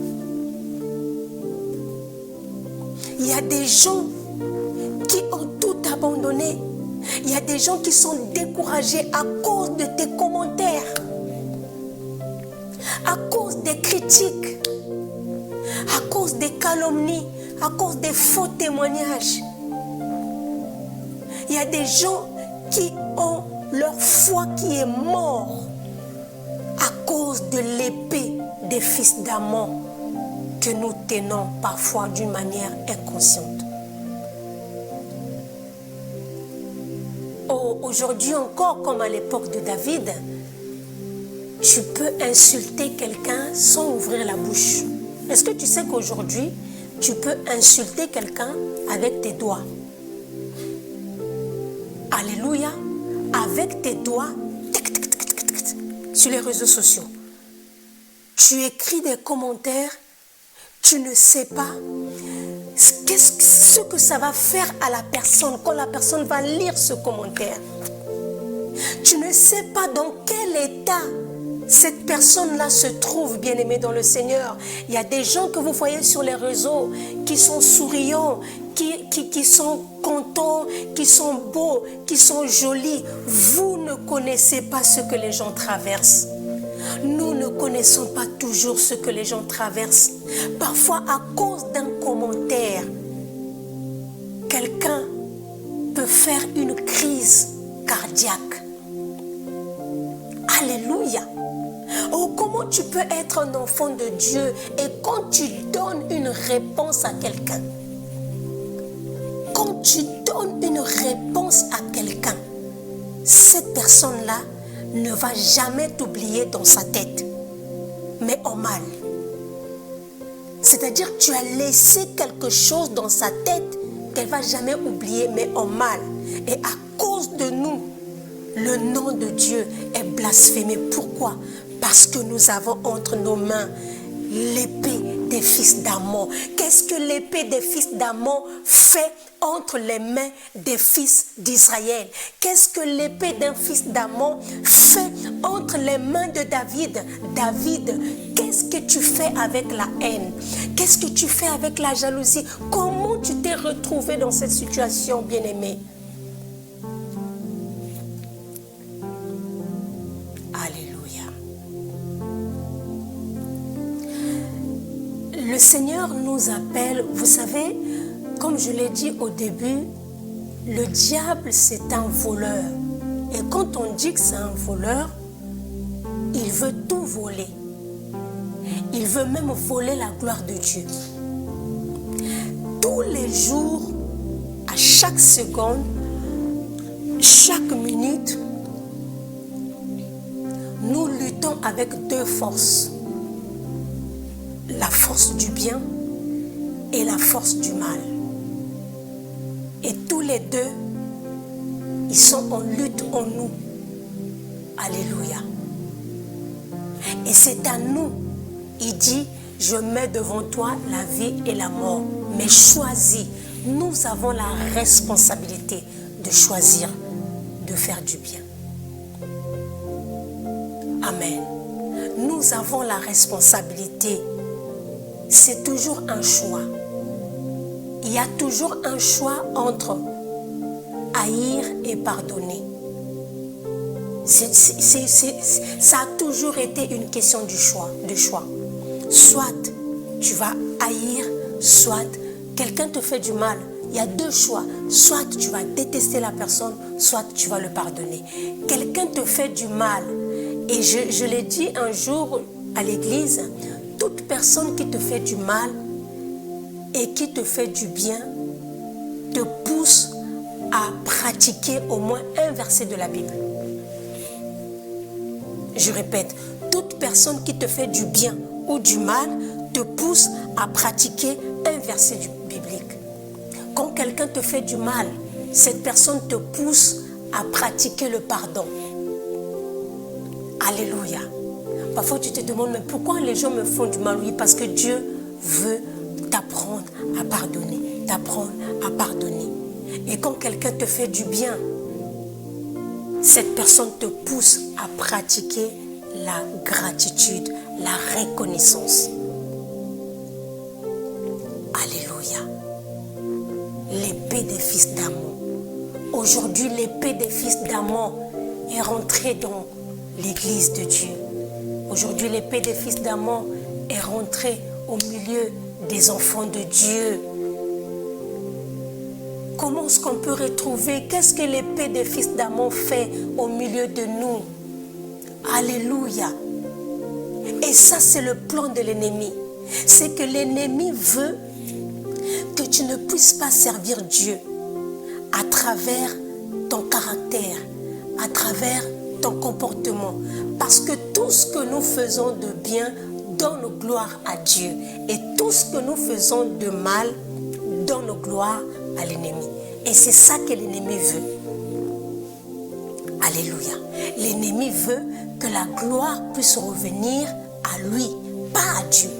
Il y a des gens qui ont tout abandonné. Il y a des gens qui sont découragés à cause de tes commentaires, à cause des critiques, à cause des calomnies, à cause des faux témoignages. Il y a des gens qui ont leur foi qui est mort à cause de l'épée des fils d'Amon que nous tenons parfois d'une manière inconsciente. Aujourd'hui encore, comme à l'époque de David, tu peux insulter quelqu'un sans ouvrir la bouche. Est-ce que tu sais qu'aujourd'hui, tu peux insulter quelqu'un avec tes doigts? Alléluia. Avec tes doigts, sur les réseaux sociaux. Tu écris des commentaires, tu ne sais pas ce que ça va faire à la personne quand la personne va lire ce commentaire. Tu ne sais pas dans quel état cette personne-là se trouve, bien-aimée dans le Seigneur. Il y a des gens que vous voyez sur les réseaux qui sont souriants, qui sont contents, qui sont beaux, qui sont jolis. Vous ne connaissez pas ce que les gens traversent. Nous ne connaissons pas toujours ce que les gens traversent. Parfois, à cause d'un commentaire, quelqu'un peut faire une crise cardiaque. Alléluia. Oh, comment tu peux être un enfant de Dieu et quand tu donnes une réponse à quelqu'un, quand tu donnes une réponse à quelqu'un, cette personne-là ne va jamais t'oublier dans sa tête, mais en mal. C'est-à-dire que tu as laissé quelque chose dans sa tête qu'elle ne va jamais oublier, mais en mal. Et à cause de nous, le nom de Dieu est blasphémé. Pourquoi? Parce que nous avons entre nos mains l'épée des fils d'Amon. Qu'est-ce que l'épée des fils d'Amon fait entre les mains des fils d'Israël? Qu'est-ce que l'épée d'un fils d'Amon fait entre les mains de David? David, qu'est-ce que tu fais avec la haine? Qu'est-ce que tu fais avec la jalousie? Comment tu t'es retrouvé dans cette situation, bien-aimé? Le Seigneur nous appelle, vous savez, comme je l'ai dit au début, le diable c'est un voleur. Et quand on dit que c'est un voleur, il veut tout voler. Il veut même voler la gloire de Dieu. Tous les jours, à chaque seconde, chaque minute, nous luttons avec deux forces. La force du bien et la force du mal. Et tous les deux, ils sont en lutte en nous. Alléluia. Et c'est à nous, il dit, je mets devant toi la vie et la mort. Mais choisis. Nous avons la responsabilité de choisir de faire du bien. Amen. Nous avons la responsabilité. C'est toujours un choix. Il y a toujours un choix entre haïr et pardonner. Ça a toujours été une question de choix. Soit tu vas haïr, soit quelqu'un te fait du mal. Il y a deux choix. Soit tu vas détester la personne, soit tu vas le pardonner. Quelqu'un te fait du mal. Et je l'ai dit un jour à l'église, toute personne qui te fait du mal et qui te fait du bien te pousse à pratiquer au moins un verset de la Bible. Je répète, toute personne qui te fait du bien ou du mal te pousse à pratiquer un verset biblique. Quand quelqu'un te fait du mal, cette personne te pousse à pratiquer le pardon. Alléluia. Parfois tu te demandes, mais pourquoi les gens me font du mal? Oui, parce que Dieu veut t'apprendre à pardonner. T'apprendre à pardonner. Et quand quelqu'un te fait du bien, cette personne te pousse à pratiquer la gratitude, la reconnaissance. Alléluia. L'épée des fils d'Amon. Aujourd'hui, l'épée des fils d'Amon est rentrée dans l'église de Dieu. Aujourd'hui, l'épée des fils d'Amon est rentrée au milieu des enfants de Dieu. Comment est-ce qu'on peut retrouver? Qu'est-ce que l'épée des fils d'Amon fait au milieu de nous? Alléluia. Et ça, c'est le plan de l'ennemi. C'est que l'ennemi veut que tu ne puisses pas servir Dieu à travers ton caractère, à travers ton comportement. Parce que tout ce que nous faisons de bien donne gloire à Dieu. Et tout ce que nous faisons de mal donne gloire à l'ennemi. Et c'est ça que l'ennemi veut. Alléluia. L'ennemi veut que la gloire puisse revenir à lui, pas à Dieu.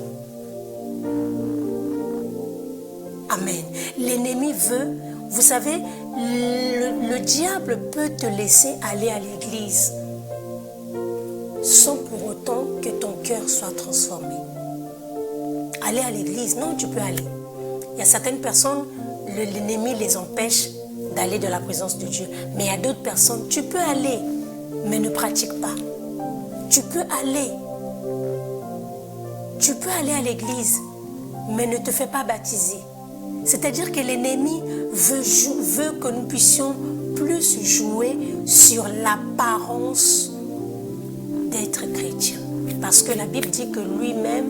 Amen. L'ennemi veut, vous savez, le diable peut te laisser aller à l'église sans pour autant que ton cœur soit transformé. Aller à l'église, non, tu peux aller. Il y a certaines personnes, l'ennemi les empêche d'aller dans la présence de Dieu. Mais il y a d'autres personnes, tu peux aller, mais ne pratique pas. Tu peux aller à l'église, mais ne te fais pas baptiser. C'est-à-dire que l'ennemi veut que nous puissions plus jouer sur l'apparence d'être chrétien. Parce que la Bible dit que lui-même,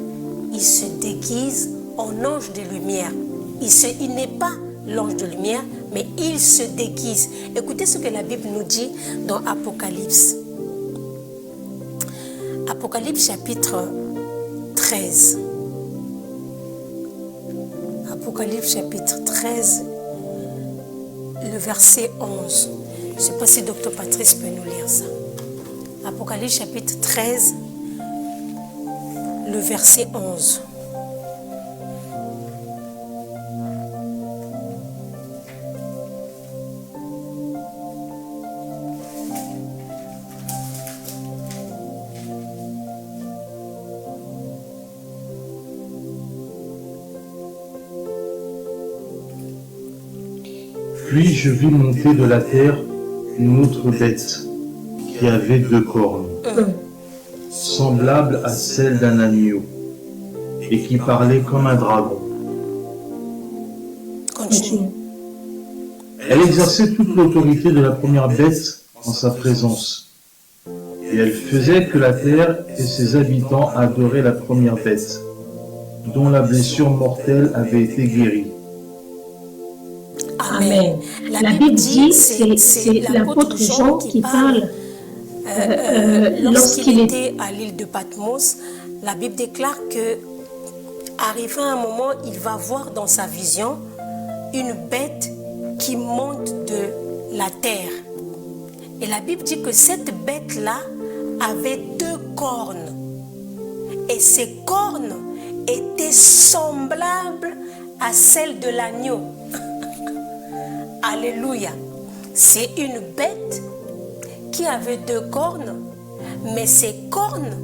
il se déguise en ange de lumière. Il n'est pas l'ange de lumière, mais il se déguise. Écoutez ce que la Bible nous dit dans Apocalypse. Apocalypse chapitre 13. Apocalypse chapitre 13, le verset 11. Je ne sais pas si Dr Patrice peut nous lire ça. Apocalypse chapitre 13, le verset 11. Puis je vis monter de la terre une autre bête qui avait deux cornes, semblable à celle d'un agneau, et qui parlait comme un dragon. Continue. Elle exerçait toute l'autorité de la première bête en sa présence, et elle faisait que la terre et ses habitants adoraient la première bête, dont la blessure mortelle avait été guérie. Amen. La Bible dit, c'est l'apôtre Jean qui parle lorsqu'il était à l'île de Patmos, la Bible déclare que, arrivé à un moment, il va voir dans sa vision une bête qui monte de la terre. Et la Bible dit que cette bête-là avait 2 cornes. Et ces cornes étaient semblables à celles de l'agneau. Alléluia. C'est une bête qui avait 2 cornes, mais ces cornes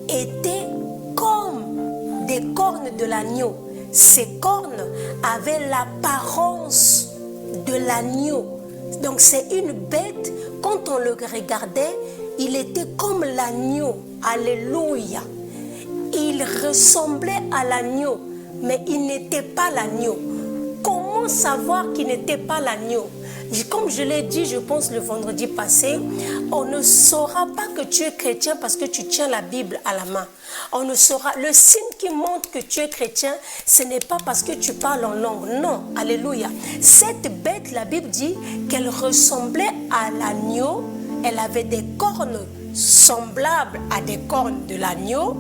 étaient comme des cornes de l'agneau. Ces cornes avaient l'apparence de l'agneau. Donc c'est une bête, quand on le regardait, il était comme l'agneau. Alléluia. Il ressemblait à l'agneau, mais il n'était pas l'agneau. Comment savoir qu'il n'était pas l'agneau? Comme je l'ai dit, je pense le vendredi passé, on ne saura pas que tu es chrétien parce que tu tiens la Bible à la main. On ne saura. Le signe qui montre que tu es chrétien, ce n'est pas parce que tu parles en langue. Non, alléluia. Cette bête, la Bible dit qu'elle ressemblait à l'agneau. Elle avait des cornes semblables à des cornes de l'agneau,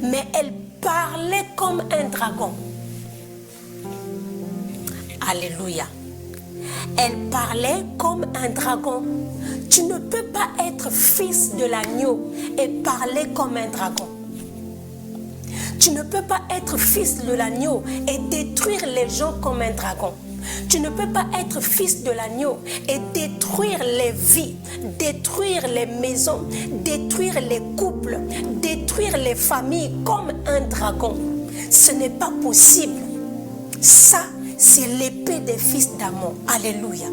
mais elle parlait comme un dragon. Alléluia. Elle parlait comme un dragon. Tu ne peux pas être fils de l'agneau et parler comme un dragon. Tu ne peux pas être fils de l'agneau et détruire les gens comme un dragon. Tu ne peux pas être fils de l'agneau et détruire les vies, détruire les maisons, détruire les couples, détruire les familles comme un dragon. Ce n'est pas possible. Ça, c'est l'épée des fils d'Amon. Alléluia.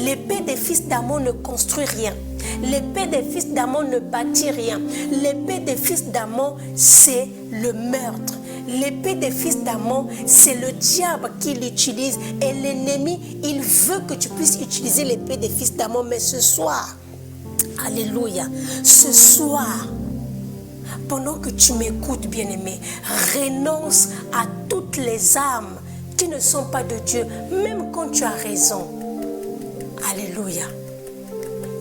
L'épée des fils d'Amon ne construit rien. L'épée des fils d'Amon ne bâtit rien. L'épée des fils d'Amon, c'est le meurtre. L'épée des fils d'Amon, c'est le diable qui l'utilise. Et l'ennemi, il veut que tu puisses utiliser l'épée des fils d'Amon. Mais ce soir, alléluia, ce soir, pendant que tu m'écoutes, bien-aimé, renonce à toutes les armes qui ne sont pas de Dieu, même quand tu as raison. Alléluia.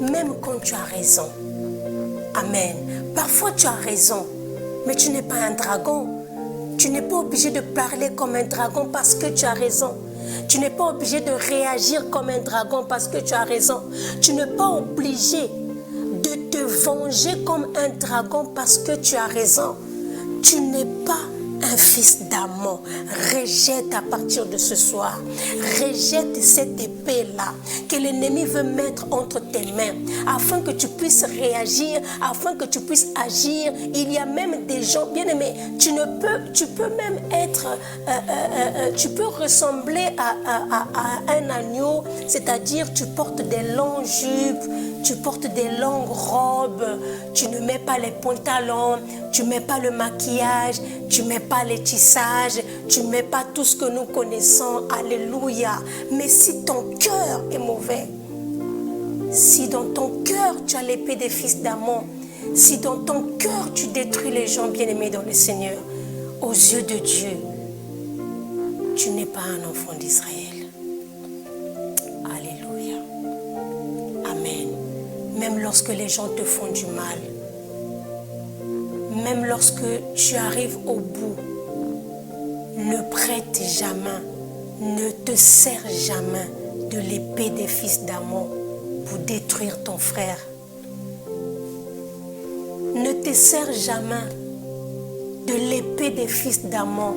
Même quand tu as raison. Amen. Parfois tu as raison, mais tu n'es pas un dragon. Tu n'es pas obligé de parler comme un dragon parce que tu as raison. Tu n'es pas obligé de réagir comme un dragon parce que tu as raison. Tu n'es pas obligé de te venger comme un dragon parce que tu as raison. Tu n'es pas un fils d'Amon. Rejette à partir de ce soir. Rejette cette épée-là que l'ennemi veut mettre entre tes mains afin que tu puisses réagir, afin que tu puisses agir. Il y a même des gens, bien aimés, tu peux même être, tu peux ressembler à un agneau, c'est-à-dire tu portes des longues jupes, tu portes des longues robes, tu ne mets pas les pantalons, tu ne mets pas le maquillage, tu ne mets pas les tissages, tu ne mets pas tout ce que nous connaissons. Alléluia. Mais si ton cœur est mauvais, si dans ton cœur tu as l'épée des fils d'Amon, si dans ton cœur tu détruis les gens bien-aimés dans le Seigneur, aux yeux de Dieu, tu n'es pas un enfant d'Israël. Alléluia. Amen. Même lorsque les gens te font du mal, même lorsque tu arrives au bout, ne prête jamais, ne te sers jamais de l'épée des fils d'Amon pour détruire ton frère. Ne te sers jamais de l'épée des fils d'Amon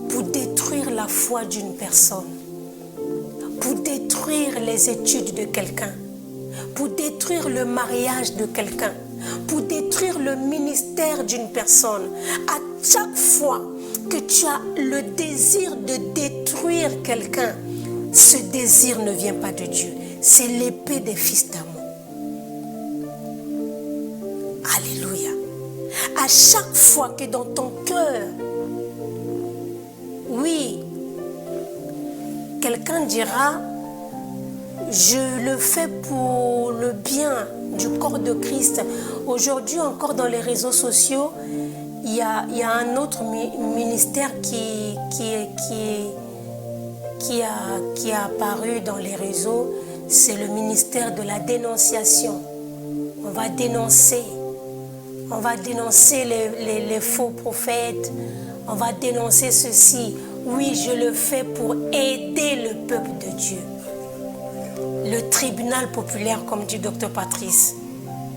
pour détruire la foi d'une personne, pour détruire les études de quelqu'un, pour détruire le mariage de quelqu'un, pour détruire le ministère d'une personne. À chaque fois que tu as le désir de détruire quelqu'un, ce désir ne vient pas de Dieu. C'est l'épée des fils d'Amon. Alléluia. À chaque fois que dans ton cœur, oui, quelqu'un dira, je le fais pour le bien du corps de Christ. Aujourd'hui encore dans les réseaux sociaux, il y a un autre ministère qui a apparu dans les réseaux, c'est le ministère de la dénonciation. On va dénoncer. On va dénoncer les faux prophètes. On va dénoncer ceci. Oui, je le fais pour aider le peuple de Dieu. Le tribunal populaire, comme dit Dr Patrice.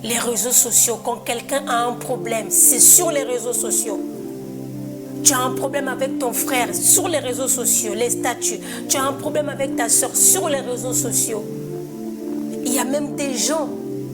Les réseaux sociaux, quand quelqu'un a un problème, c'est sur les réseaux sociaux. Tu as un problème avec ton frère, sur les réseaux sociaux, les statuts. Tu as un problème avec ta soeur, sur les réseaux sociaux. Il y a même des gens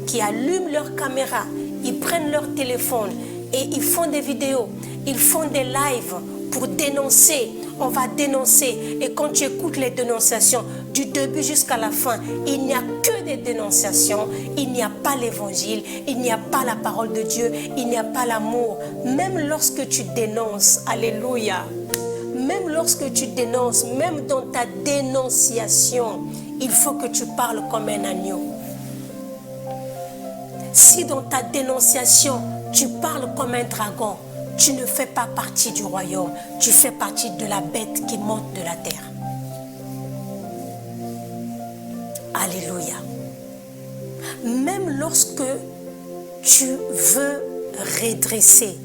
qui allument leur caméra, ils prennent leur téléphone et ils font des vidéos, ils font des lives pour dénoncer. On va dénoncer. Et quand tu écoutes les dénonciations, du début jusqu'à la fin, il n'y a que des dénonciations. Il n'y a pas l'évangile, il n'y a pas la parole de Dieu, il n'y a pas l'amour. Même lorsque tu dénonces, alléluia, même lorsque tu dénonces, même dans ta dénonciation, il faut que tu parles comme un agneau. Si dans ta dénonciation, tu parles comme un dragon, tu ne fais pas partie du royaume, tu fais partie de la bête qui monte de la terre. Alléluia. Même lorsque tu veux redresser,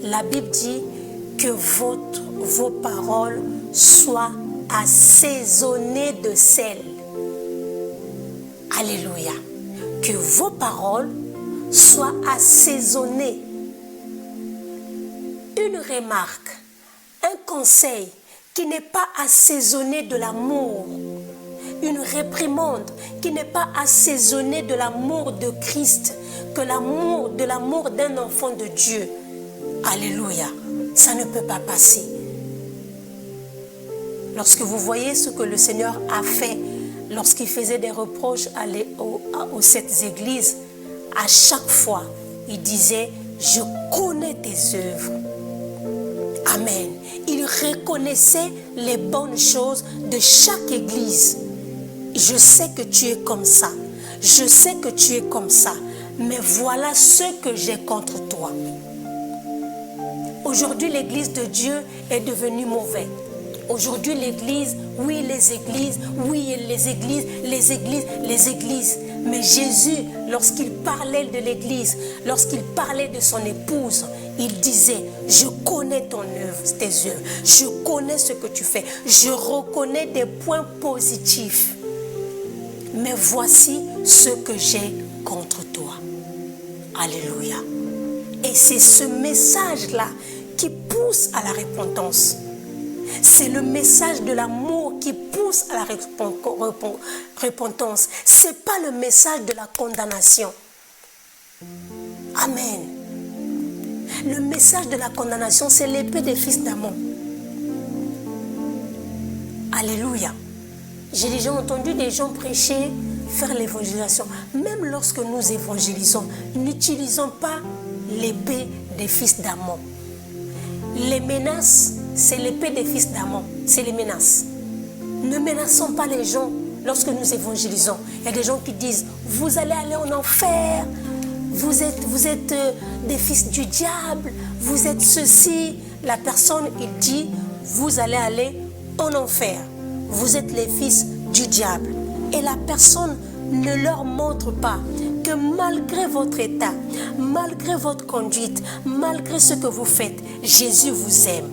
la Bible dit que vos paroles soient assaisonnées de sel. Alléluia. Que vos paroles soient assaisonnées. Une remarque, un conseil qui n'est pas assaisonné de l'amour, une réprimande qui n'est pas assaisonnée de l'amour de Christ, que de l'amour d'un enfant de Dieu. Alléluia, ça ne peut pas passer. Lorsque vous voyez ce que le Seigneur a fait, lorsqu'il faisait des reproches aux 7 églises, à chaque fois, il disait, je connais tes œuvres. Amen. Il reconnaissait les bonnes choses de chaque église. Je sais que tu es comme ça. Je sais que tu es comme ça. Mais voilà ce que j'ai contre toi. Aujourd'hui, l'église de Dieu est devenue mauvaise. Aujourd'hui, l'église, oui, les églises, les églises. Mais Jésus, lorsqu'il parlait de l'église, lorsqu'il parlait de son épouse, il disait, je connais ton œuvre, tes œuvres, je connais ce que tu fais, je reconnais des points positifs. Mais voici ce que j'ai contre toi. Alléluia. Et c'est ce message-là qui pousse à la repentance. C'est le message de l'amour qui pousse à la repentance. Ce n'est pas le message de la condamnation. Amen. Le message de la condamnation, c'est l'épée des fils d'Amon. Alléluia. J'ai déjà entendu des gens prêcher, faire l'évangélisation. Même lorsque nous évangélisons, n'utilisons pas l'épée des fils d'Amon. Les menaces, c'est l'épée des fils d'Amon. C'est les menaces. Ne menaçons pas les gens lorsque nous évangélisons. Il y a des gens qui disent, vous allez aller en enfer. Vous êtes des fils du diable. Vous êtes ceci. La personne, il dit, vous allez aller en enfer. Vous êtes les fils du diable. Et la personne ne leur montre pas que malgré votre état, malgré votre conduite, malgré ce que vous faites, Jésus vous aime.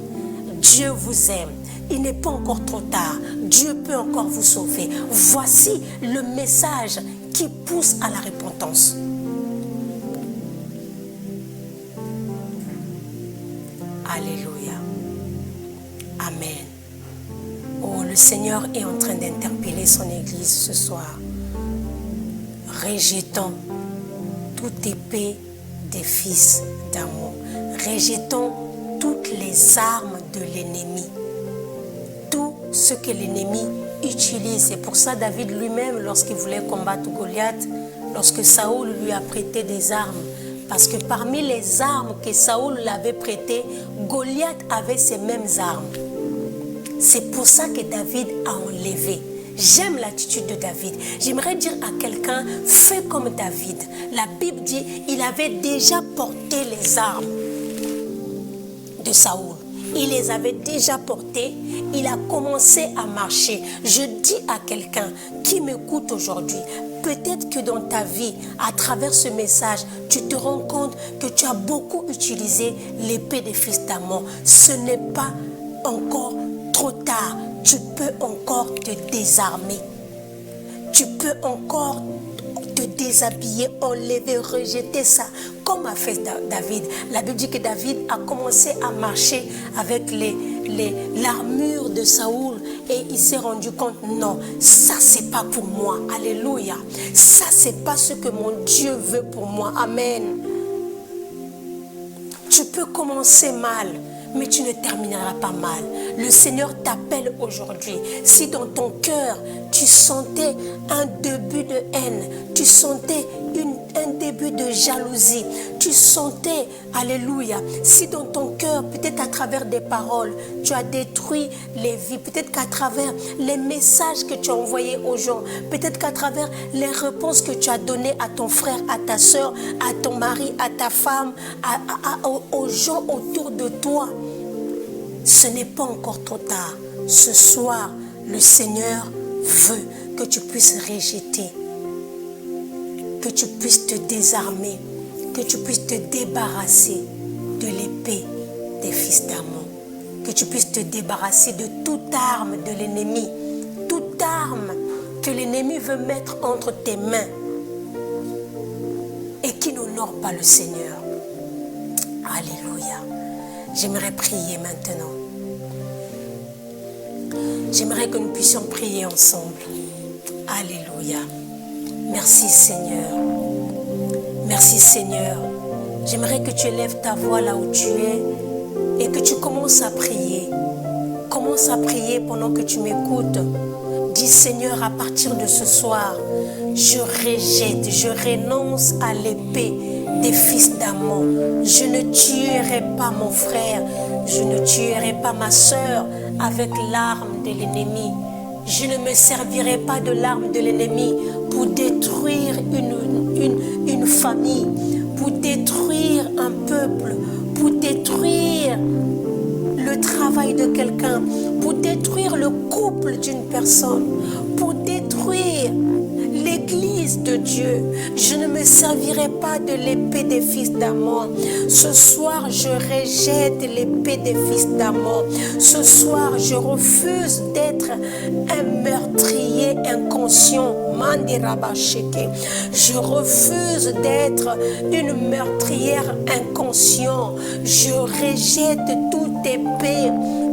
Dieu vous aime. Il n'est pas encore trop tard. Dieu peut encore vous sauver. Voici le message qui pousse à la repentance. Alléluia. Amen. Oh, le Seigneur est en train d'interpeller son Église ce soir. Rejetons toute épée des fils d'amour. Rejetons toutes les armes de l'ennemi. Tout ce que l'ennemi utilise. C'est pour ça David lui-même, lorsqu'il voulait combattre Goliath, lorsque Saoul lui a prêté des armes, parce que parmi les armes que Saoul lui avait prêtées, Goliath avait ces mêmes armes. C'est pour ça que David a enlevé. J'aime l'attitude de David. J'aimerais dire à quelqu'un, fais comme David. La Bible dit, il avait déjà porté les armes de Saoul. il les avait déjà portés, il a commencé à marcher. Je dis à quelqu'un qui m'écoute aujourd'hui, peut-être que dans ta vie, à travers ce message, tu te rends compte que tu as beaucoup utilisé l'épée des fils d'Amon. Ce n'est pas encore trop tard. Tu peux encore te désarmer. Tu peux encore te déshabiller, enlever, rejeter ça, comme a fait David. La Bible dit que David a commencé à marcher avec l'armure de Saoul et il s'est rendu compte, non, ça c'est pas pour moi. Alléluia. Ça c'est pas ce que mon Dieu veut pour moi. Amen. Tu peux commencer mal, mais tu ne termineras pas mal. Le Seigneur t'appelle aujourd'hui. Si dans ton cœur, tu sentais un début de haine, tu sentais un début de jalousie, tu sentais, alléluia, si dans ton cœur, peut-être à travers des paroles, tu as détruit les vies, peut-être qu'à travers les messages que tu as envoyés aux gens, peut-être qu'à travers les réponses que tu as données à ton frère, à ta soeur, à ton mari, à ta femme, aux gens autour de toi, ce n'est pas encore trop tard. Ce soir, le Seigneur veut que tu puisses rejeter, que tu puisses te désarmer, que tu puisses te débarrasser de l'épée des fils d'Amon, que tu puisses te débarrasser de toute arme de l'ennemi, toute arme que l'ennemi veut mettre entre tes mains et qui n'honore pas le Seigneur. Alléluia. J'aimerais prier maintenant. J'aimerais que nous puissions prier ensemble. Alléluia. Merci Seigneur. Merci Seigneur. J'aimerais que tu élèves ta voix là où tu es et que tu commences à prier. Commence à prier pendant que tu m'écoutes. Dis Seigneur, à partir de ce soir, je rejette, je renonce à l'épée des fils d'Amon. Je ne tuerai pas mon frère, je ne tuerai pas ma soeur avec l'arme de l'ennemi. Je ne me servirai pas de l'arme de l'ennemi pour détruire une famille, pour détruire un peuple, pour détruire le travail de quelqu'un, pour détruire le couple d'une personne, pour détruire l'église de Dieu. Je ne me servirai pas de l'épée des fils d'Amon. Ce soir, je rejette l'épée des fils d'Amon. Ce soir, je refuse d'être un meurtrier inconscient. Je refuse d'être une meurtrière inconsciente. Je rejette toute épée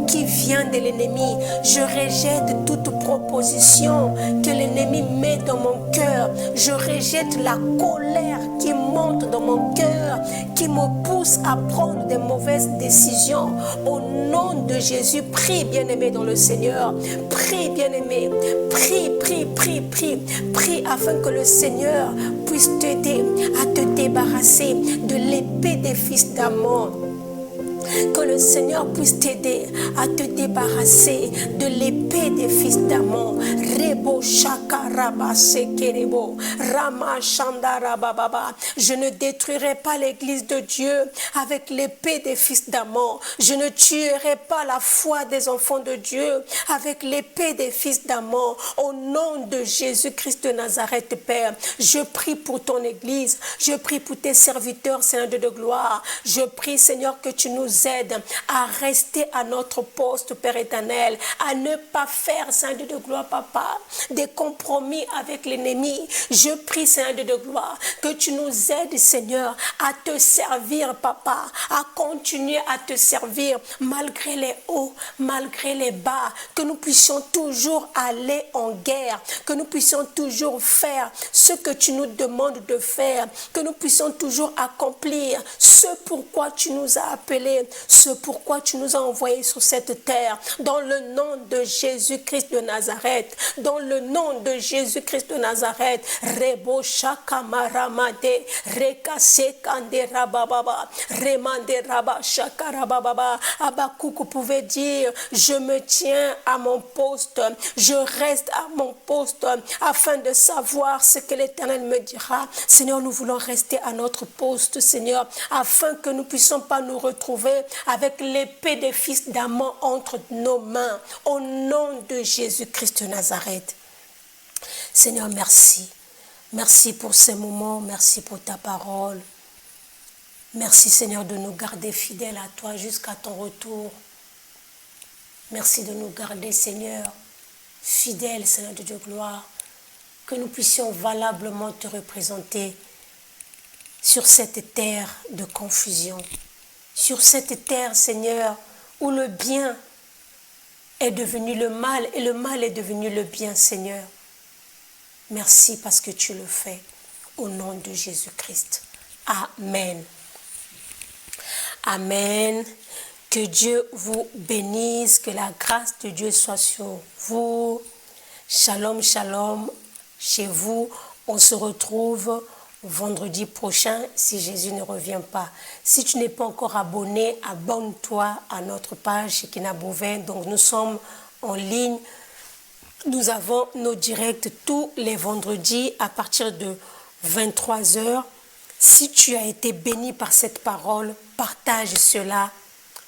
qui vient de l'ennemi. Je rejette toute proposition que l'ennemi met dans mon cœur. Je rejette la colère qui monte dans mon cœur, qui me pousse à prendre des mauvaises décisions. Au nom de Jésus, prie bien-aimé dans le Seigneur. Prie bien-aimé. Prie, prie, prie, prie. Prie afin que le Seigneur puisse t'aider à te débarrasser de l'épée des fils d'Amon. Que le Seigneur puisse t'aider à te débarrasser de l'épée des fils d'Amon. Rebo shakaraba sekerebo rama shandara bababa. Je ne détruirai pas l'église de Dieu avec l'épée des fils d'Amon. Je ne tuerai pas la foi des enfants de Dieu avec l'épée des fils d'Amon. Au nom de Jésus-Christ de Nazareth, Père, je prie pour ton église. Je prie pour tes serviteurs, Seigneur de gloire. Je prie, Seigneur, que tu nous aides à rester à notre poste, Père éternel, à ne pas faire, Seigneur de gloire, Papa, des compromis avec l'ennemi. Je prie, Seigneur de gloire, que tu nous aides, Seigneur, à te servir, Papa, à continuer à te servir malgré les hauts, malgré les bas, que nous puissions toujours aller en guerre, que nous puissions toujours faire ce que tu nous demandes de faire, que nous puissions toujours accomplir ce pourquoi tu nous as appelés, ce pourquoi tu nous as envoyés sur cette terre. Dans le nom de Jésus-Christ de Nazareth, dans le nom de Jésus-Christ de Nazareth, Rebo Shakamaramade, Rekase Kandera Bababa, Remande Raba Shakarababa. Habakkuk pouvait dire, je me tiens à mon poste, je reste à mon poste afin de savoir ce que l'Éternel me dira. Seigneur, nous voulons rester à notre poste, Seigneur, afin que nous ne puissions pas nous retrouver retrouver avec l'épée des fils d'Amon entre nos mains. Au nom de Jésus-Christ de Nazareth. Seigneur, merci. Merci pour ces moments. Merci pour ta parole. Merci, Seigneur, de nous garder fidèles à toi jusqu'à ton retour. Merci de nous garder, Seigneur, fidèles, Seigneur de Dieu, gloire. Que nous puissions valablement te représenter sur cette terre de confusion. Sur cette terre, Seigneur, où le bien est devenu le mal et le mal est devenu le bien, Seigneur. Merci parce que tu le fais. Au nom de Jésus-Christ. Amen. Amen. Que Dieu vous bénisse, que la grâce de Dieu soit sur vous. Shalom, shalom. Chez vous, on se retrouve vendredi prochain si Jésus ne revient pas. Si tu n'es pas encore abonné, abonne-toi à notre page Shekinah Bouvet. Donc nous sommes en ligne. Nous avons nos directs tous les vendredis à partir de 23h. Si tu as été béni par cette parole, partage cela.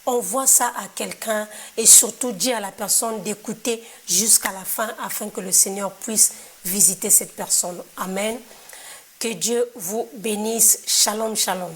Envoie ça à quelqu'un et surtout dis à la personne d'écouter jusqu'à la fin afin que le Seigneur puisse visiter cette personne. Amen. Que Dieu vous bénisse. Shalom, shalom.